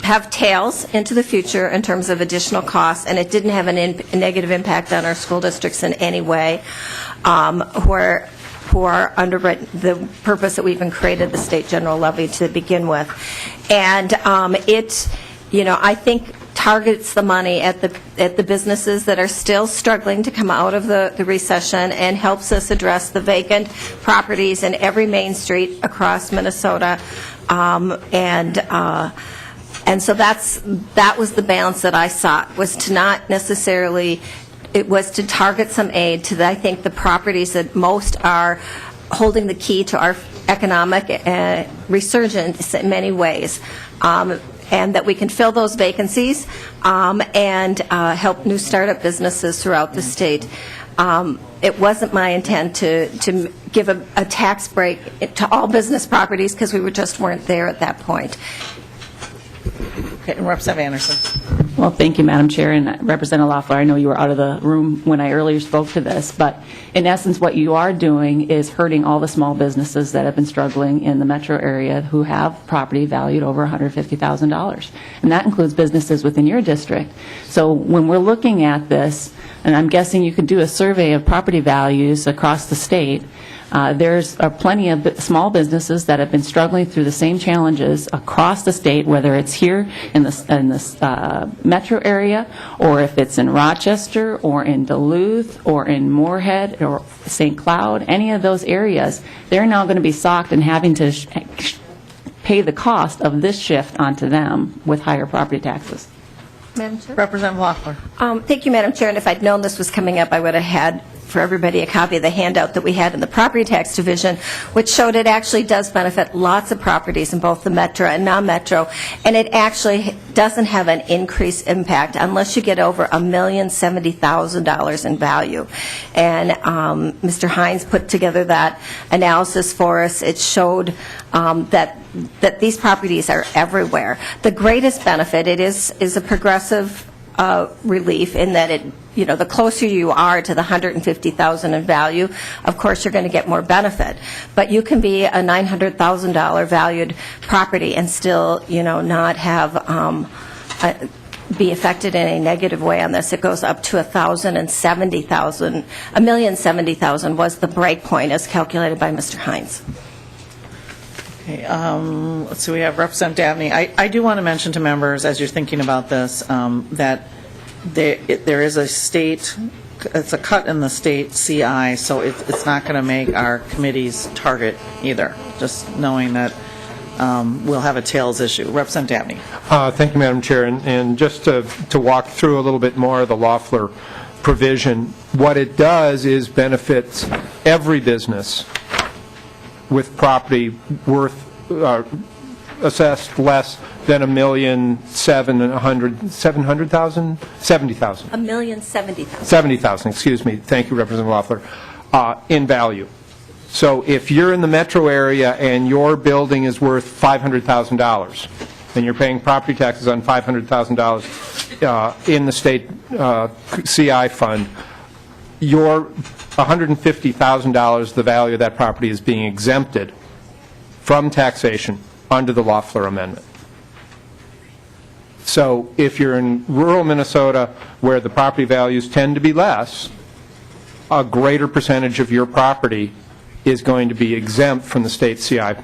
have tails into the future in terms of additional costs, and it didn't have a negative impact on our school districts in any way, who are under the purpose that we even created the state general levy to begin with. And it, I think targets the money at the businesses that are still struggling to come out of the recession and helps us address the vacant properties in every main street across Minnesota. And so that was the balance that I sought, was to not necessarily, it was to target some aid to, I think, the properties that most are holding the key to our economic resurgence in many ways, and that we can fill those vacancies and help new startup businesses throughout the state. It wasn't my intent to give a tax break to all business properties because we just weren't there at that point. Okay, and Representative Anderson. Well, thank you, Madam Chair, and Representative Loeffler, I know you were out of the room when I earlier spoke to this, but in essence, what you are doing is hurting all the small businesses that have been struggling in the metro area who have property valued over $150,000, and that includes businesses within your district. So when we're looking at this, and I'm guessing you could do a survey of property values across the state, there's plenty of small businesses that have been struggling through the same challenges across the state, whether it's here in the metro area, or if it's in Rochester, or in Duluth, or in Moorhead, or St. Cloud, any of those areas. They're now going to be socked and having to pay the cost of this shift onto them with higher property taxes. Madam Chair? Representative Loeffler. Thank you, Madam Chair, and if I'd known this was coming up, I would have had for everybody a copy of the handout that we had in the Property Tax Division, which showed it actually does benefit lots of properties in both the metro and non-metro, and it actually doesn't have an increased impact unless you get over $1,070,000 in value. And Mr. Hines put together that analysis for us. It showed that these properties are everywhere. The greatest benefit, it is a progressive relief in that it, the closer you are to the $150,000 in value, of course you're going to get more benefit. But you can be a $900,000 valued property and still, not have be affected in a negative way on this. It goes up to $1,070,000. $1,070,000 was the break point as calculated by Mr. Hines. Okay, let's see, we have Representative Dabney. I do want to mention to members, as you're thinking about this, that there is a state, it's a cut in the state CI, so it's not going to make our committee's target either, just knowing that we'll have a tails issue. Representative Dabney. Thank you, Madam Chair. And just to walk through a little bit more of the Loeffler provision, what it does is benefits every business with property worth assessed less than $1,700,000, $70,000? $1,070,000. $70,000, excuse me. Thank you, Representative Loeffler, in value. So if you're in the metro area and your building is worth $500,000, and you're paying property taxes on $500,000 in the state CI fund, your $150,000, the value of that property, is being exempted from taxation under the Loeffler Amendment. So if you're in rural Minnesota where the property values tend to be less, a greater percentage of your property is going to be exempt from the state CI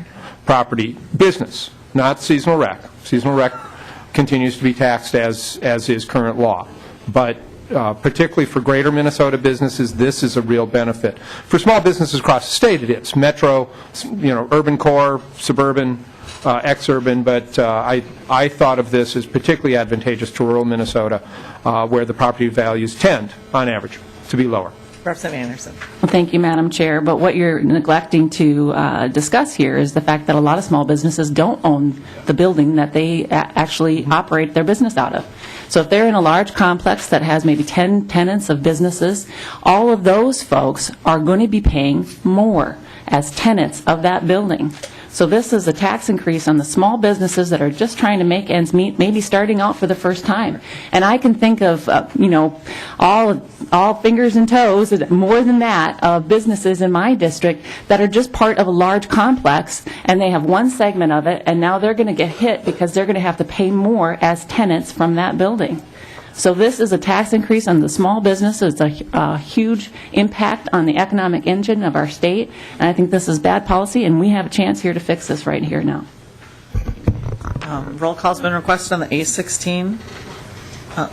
property business, not seasonal rec. Seasonal rec continues to be taxed as is current law. But particularly for greater Minnesota businesses, this is a real benefit. For small businesses across the state, it is. Metro, urban core, suburban, exurban, but I thought of this as particularly advantageous to rural Minnesota, where the property values tend, on average, to be lower. Representative Anderson. Well, thank you, Madam Chair. But what you're neglecting to discuss here is the fact that a lot of small businesses don't own the building that they actually operate their business out of. So if they're in a large complex that has maybe 10 tenants of businesses, all of those folks are going to be paying more as tenants of that building. So this is a tax increase on the small businesses that are just trying to make ends meet, maybe starting out for the first time. And I can think of, all fingers and toes, more than that, of businesses in my district that are just part of a large complex, and they have one segment of it, and now they're going to get hit because they're going to have to pay more as tenants from that building. So this is a tax increase on the small business. It's a huge impact on the economic engine of our state, and I think this is bad policy, and we have a chance here to fix this right here now. Roll call's been requested on the A16. I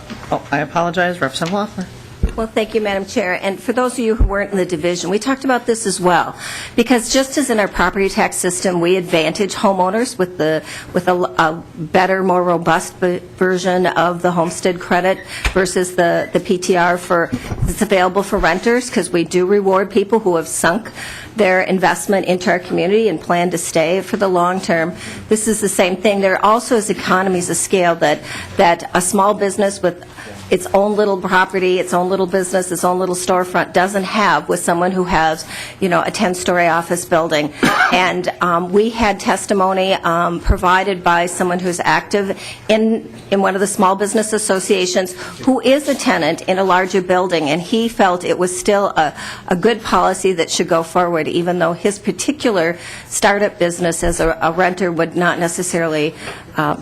apologize, Representative Loeffler. Well, thank you, Madam Chair. And for those of you who weren't in the division, we talked about this as well. Because just as in our property tax system, we advantage homeowners with a better, more robust version of the homestead credit versus the PTR that's available for renters, because we do reward people who have sunk their investment into our community and plan to stay for the long term. This is the same thing. There also is economies of scale that a small business with its own little property, its own little business, his own little storefront, doesn't have with someone who has, a 10-story office building. And we had testimony provided by someone who's active in one of the small business associations who is a tenant in a larger building, and he felt it was still a good policy that should go forward, even though his particular startup business as a renter would not necessarily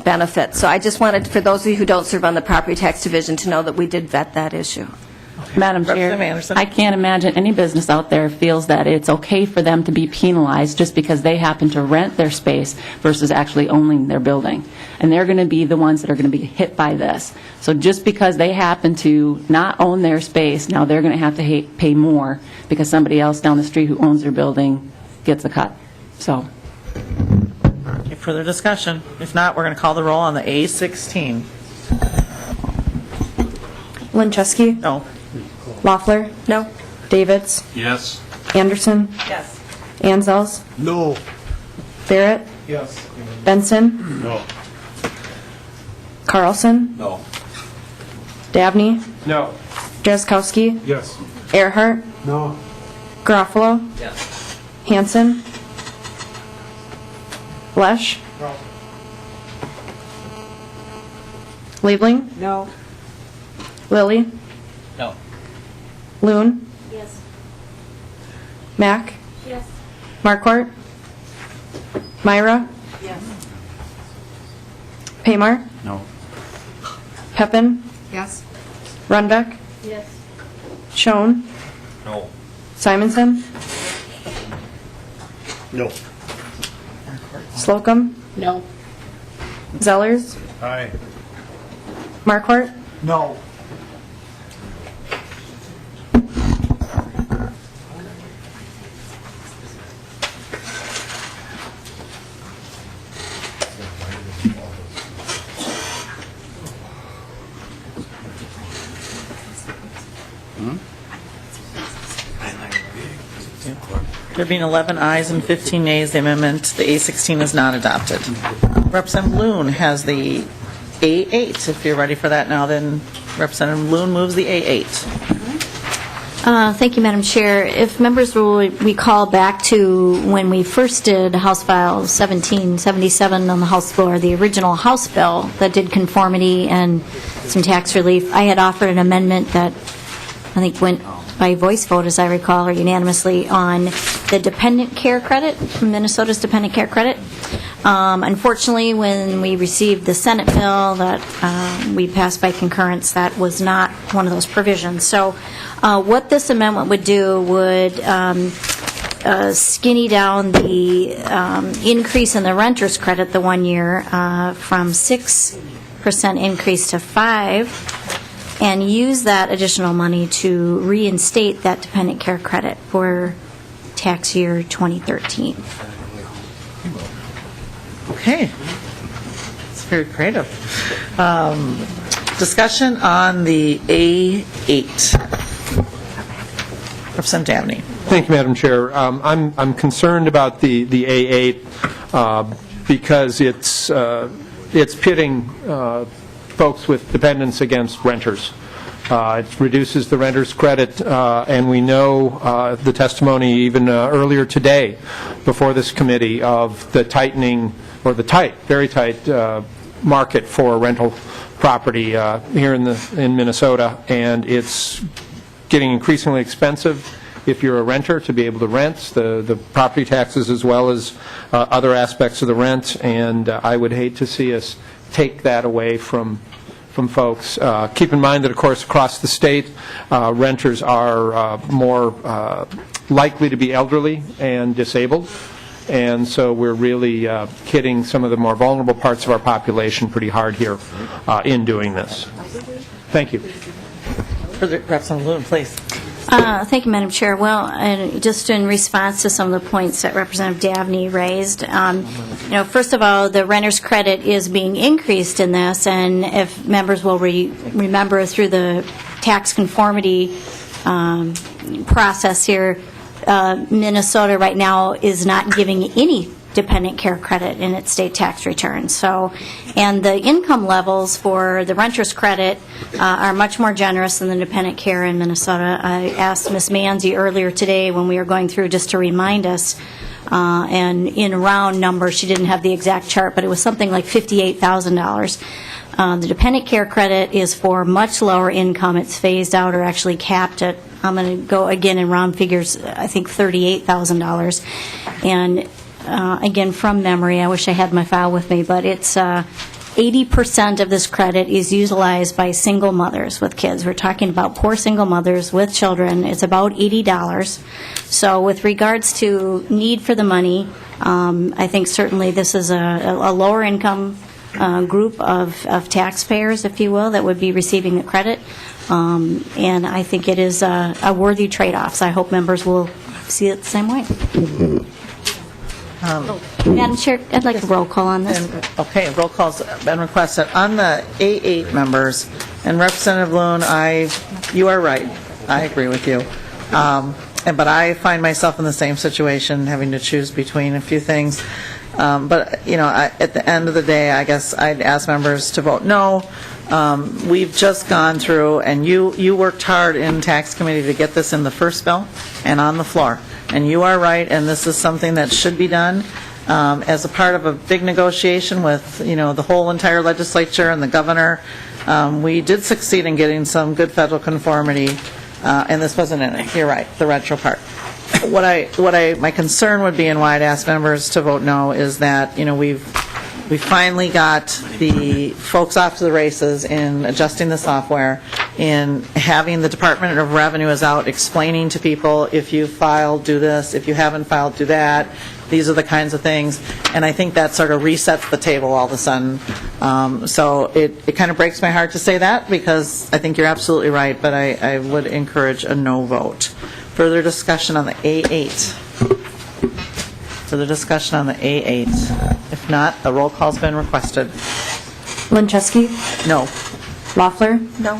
benefit. So I just wanted, for those of you who don't serve on the Property Tax Division, to know that we did vet that issue. Madam Chair, Representative Anderson. I can't imagine any business out there feels that it's okay for them to be penalized just because they happen to rent their space versus actually owning their building. And they're going to be the ones that are going to be hit by this. So just because they happen to not own their space, now they're going to have to pay more because somebody else down the street who owns their building gets a cut. So. Okay, further discussion? If not, we're going to call the roll on the A16. Lenczewski? No. Loeffler? No. Davids? Yes. Anderson? Yes. Anzels? No. Barrett? Yes. Benson? No. Carlson? No. Dabney? No. Drazkowski? Yes. Earhart? No. Garofalo? Yes. Hanson? Lesh? No. Liebling? No. Lilly? No. Loon? Yes. Mack? Yes. Marquart? Myra? Yes. Paymar? No. Pepin? Yes. Runbeck? Yes. Schoen? No. Simonson? No. Slocum? No. Zellers? Aye. Marquart? No. There being 11 ayes and 15 nays, the amendment, the A16 is not adopted. Representative Loon has the A8. If you're ready for that now, then Representative Loon moves the A8. Thank you, Madam Chair. If members will recall back to when we first did House File 1777 on the House floor, the original House bill that did conformity and some tax relief, I had offered an amendment that I think went by voice vote, as I recall, or unanimously, on the dependent care credit, Minnesota's dependent care credit. Unfortunately, when we received the Senate bill that we passed by concurrence, that was not one of those provisions. So what this amendment would do would skinny down the increase in the renter's credit the 1 year from 6% increase to 5%, and use that additional money to reinstate that dependent care credit for tax year 2013. Okay. It's very creative. Discussion on the A8. Representative Dabney. Thank you, Madam Chair. I'm concerned about the A8 because it's pitting folks with dependents against renters. It reduces the renter's credit, and we know the testimony even earlier today before this committee of the tightening, or the very tight market for rental property here in Minnesota, and it's getting increasingly expensive if you're a renter to be able to rent, the property taxes as well as other aspects of the rent, and I would hate to see us take that away from folks. Keep in mind that, of course, across the state, renters are more likely to be elderly and disabled, and so we're really hitting some of the more vulnerable parts of our population pretty hard here in doing this. Thank you. Representative Loon, please. Thank you, Madam Chair. Well, and just in response to some of the points that Representative Dabney raised, first of all, the renter's credit is being increased in this, and if members will remember through the tax conformity process here, Minnesota right now is not giving any dependent care credit in its state tax return. So, and the income levels for the renter's credit are much more generous than the dependent care in Minnesota. I asked Ms. Manzi earlier today when we were going through just to remind us, and in round numbers, she didn't have the exact chart, but it was something like $58,000. The dependent care credit is for much lower income. It's phased out or actually capped at, I'm going to go again in round figures, I think $38,000. And again, from memory, I wish I had my file with me, but it's 80% of this credit is utilized by single mothers with kids. We're talking about poor single mothers with children. It's about $80. So with regards to need for the money, I think certainly this is a lower income group of taxpayers, if you will, that would be receiving the credit. And I think it is a worthy trade-off. So I hope members will see it the same way. Madam Chair, I'd like a roll call on this. Okay, roll call's been requested. On the A8 members, and Representative Loon, you are right. I agree with you. But I find myself in the same situation, having to choose between a few things. But, at the end of the day, I guess I'd ask members to vote no. We've just gone through, and you worked hard in Tax Committee to get this in the first bill and on the floor. And you are right, and this is something that should be done as a part of a big negotiation with, the whole entire legislature and the governor. We did succeed in getting some good federal conformity, and this wasn't in it. You're right, the retro part. My concern would be, and why I'd ask members to vote no, is that, we finally got the folks off to the races in adjusting the software, in having the Department of Revenue is out explaining to people, if you filed, do this, if you haven't filed, do that. These are the kinds of things. And I think that sort of resets the table all of a sudden. So it kind of breaks my heart to say that, because I think you're absolutely right, but I would encourage a no vote. Further discussion on the A8. Further discussion on the A8. If not, a roll call's been requested. Lenczewski? No. Loeffler? No.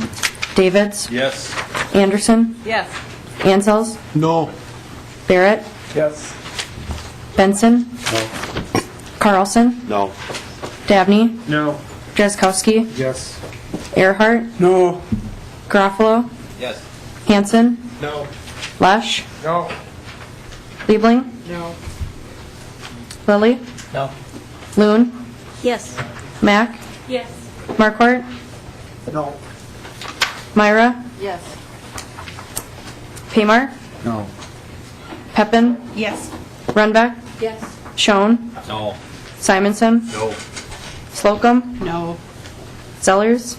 Davids? Yes. Anderson? Yes. Anzels? No. Barrett? Yes. Benson? No. Carlson? No. Dabney? No. Drazkowski? Yes. Earhart? No. Garofalo? Yes. Hanson? No. Lesh? No. Liebling? No. Lilly? No. Loon? Yes. Mack? Yes. Marquart? No. Myra? Yes. Paymar? No. Pepin? Yes. Runbeck? Yes. Schoen? No. Simonson? No. Slocum? No. Zellers?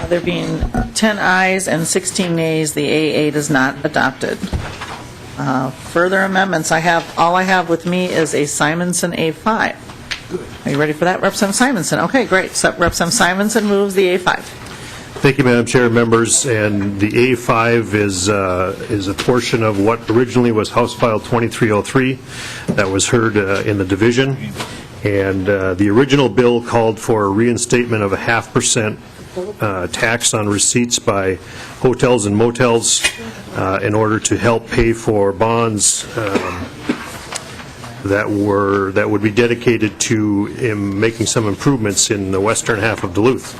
There being 10 ayes and 16 nays, the A8 is not adopted. Further amendments, all I have with me is a Simonson A5. Are you ready for that, Representative Simonson? Okay, great. So Representative Simonson moves the A5. Thank you, Madam Chair, members. And the A5 is a portion of what originally was House File 2303 that was heard in the division. And the original bill called for a reinstatement of a 0.5% tax on receipts by hotels and motels in order to help pay for bonds that would be dedicated to making some improvements in the western half of Duluth.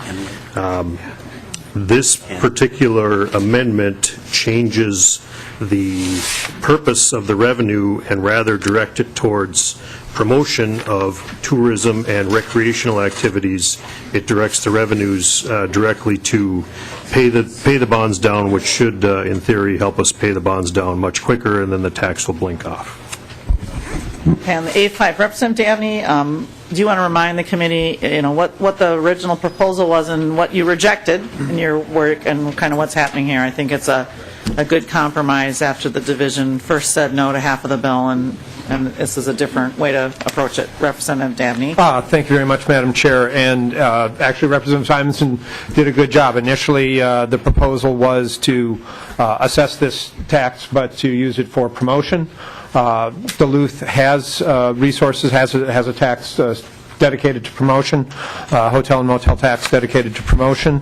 This particular amendment changes the purpose of the revenue and rather direct it towards promotion of tourism and recreational activities. It directs the revenues directly to pay the bonds down, which should, in theory, help us pay the bonds down much quicker, and then the tax will blink off. Okay, on the A5, Representative Dabney, do you want to remind the committee, what the original proposal was and what you rejected in your work and kind of what's happening here? I think it's a a good compromise after the division first said no to half of the bill, and this is a different way to approach it. Representative Dabney. Thank you very much, Madam Chair. And actually, Representative Simonson did a good job. Initially, the proposal was to assess this tax, but to use it for promotion. Duluth has resources, has a tax dedicated to promotion, hotel and motel tax dedicated to promotion.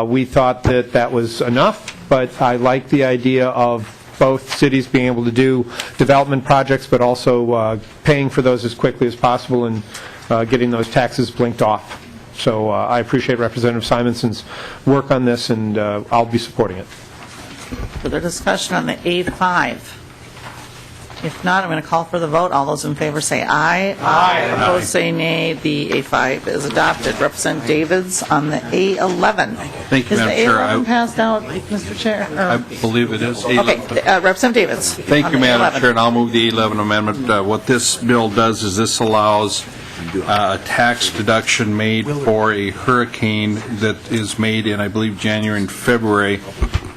We thought that that was enough, but I like the idea of both cities being able to do development projects, but also paying for those as quickly as possible and getting those taxes blinked off. So I appreciate Representative Simonson's work on this, and I'll be supporting it. Further discussion on the A5? If not, I'm going to call for the vote. All those in favor say aye. Aye. Opposed say nay. The A5 is adopted. Representative Davids on the A11. Thank you, Madam Chair. Is the A11 passed out, Mr. Chair? I believe it is. Okay, Representative Davids. Thank you, Madam Chair, and I'll move the A11 amendment. What this bill does is this allows a tax deduction made for a hurricane that is made in, I believe, January and February,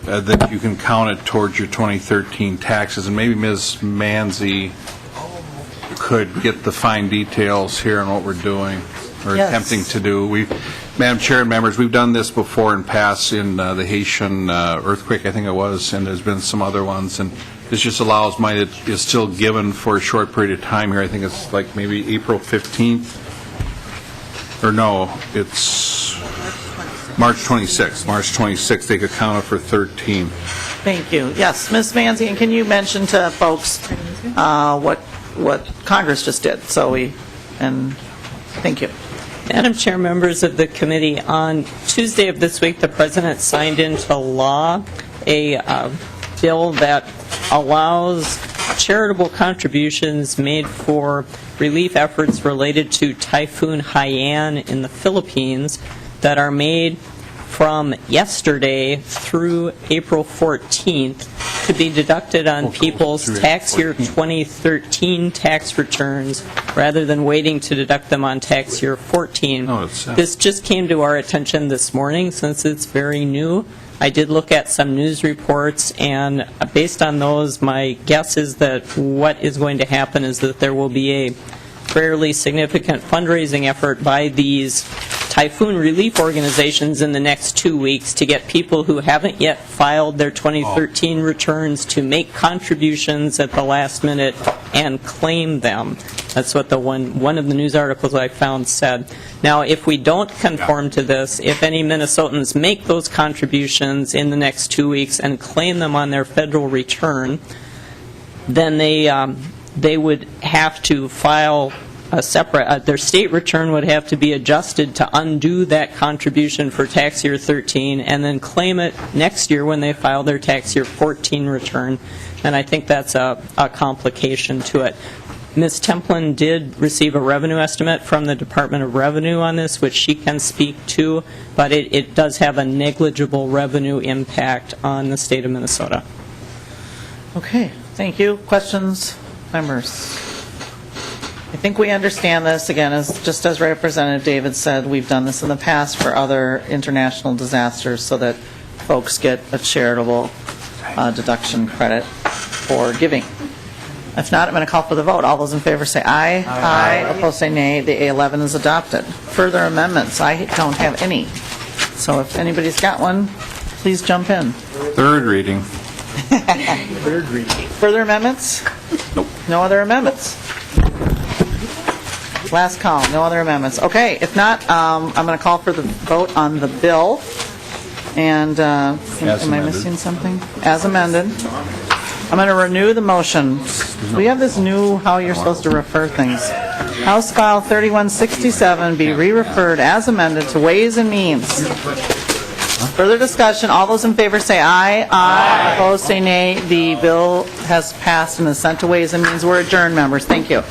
that you can count it towards your 2013 taxes. And maybe Ms. Manzi could get the fine details here on what we're doing, or attempting to do. Madam Chair and members, we've done this before in past in the Haitian earthquake, I think it was, and there's been some other ones. And this just allows money that is still given for a short period of time here. I think it's like maybe April 15th. Or no, it's March 26th. March 26th, they could count it for 13. Thank you. Yes, Ms. Manzi, and can you mention to folks what Congress just did? Thank you. Madam Chair, members of the committee, on Tuesday of this week, the President signed into law a bill that allows charitable contributions made for relief efforts related to Typhoon Haiyan in the Philippines that are made from yesterday through April 14th to be deducted on people's tax year 2013 tax returns rather than waiting to deduct them on tax year 14. This just came to our attention this morning since it's very new. I did look at some news reports, and based on those, my guess is that what is going to happen is that there will be a fairly significant fundraising effort by these typhoon relief organizations in the next 2 weeks to get people who haven't yet filed their 2013 returns to make contributions at the last minute and claim them. That's what one of the news articles I found said. Now, if we don't conform to this, if any Minnesotans make those contributions in the next 2 weeks and claim them on their federal return, then they would have to file a separate, their state return would have to be adjusted to undo that contribution for tax year 13 and then claim it next year when they file their tax year 14 return. And I think that's a complication to it. Ms. Templin did receive a revenue estimate from the Department of Revenue on this, which she can speak to, but it does have a negligible revenue impact on the state of Minnesota. Okay, thank you. Questions, members? I think we understand this. Again, just as Representative David said, we've done this in the past for other international disasters so that folks get a charitable deduction credit for giving. If not, I'm going to call for the vote. All those in favor say aye. Aye. Opposed say nay. The A11 is adopted. Further amendments? I don't have any. So if anybody's got one, please jump in. Third reading. Third reading. Further amendments? Nope. No other amendments. Last call. No other amendments. Okay. If not, I'm going to call for the vote on the bill. And am I missing something? As amended. I'm going to renew the motion. We have this new how you're supposed to refer things. House File 3167 be re-referred as amended to Ways and Means. Further discussion. All those in favor say aye. Aye. Opposed say nay. The bill has passed and is sent to Ways and Means. We're adjourned, members. Thank you.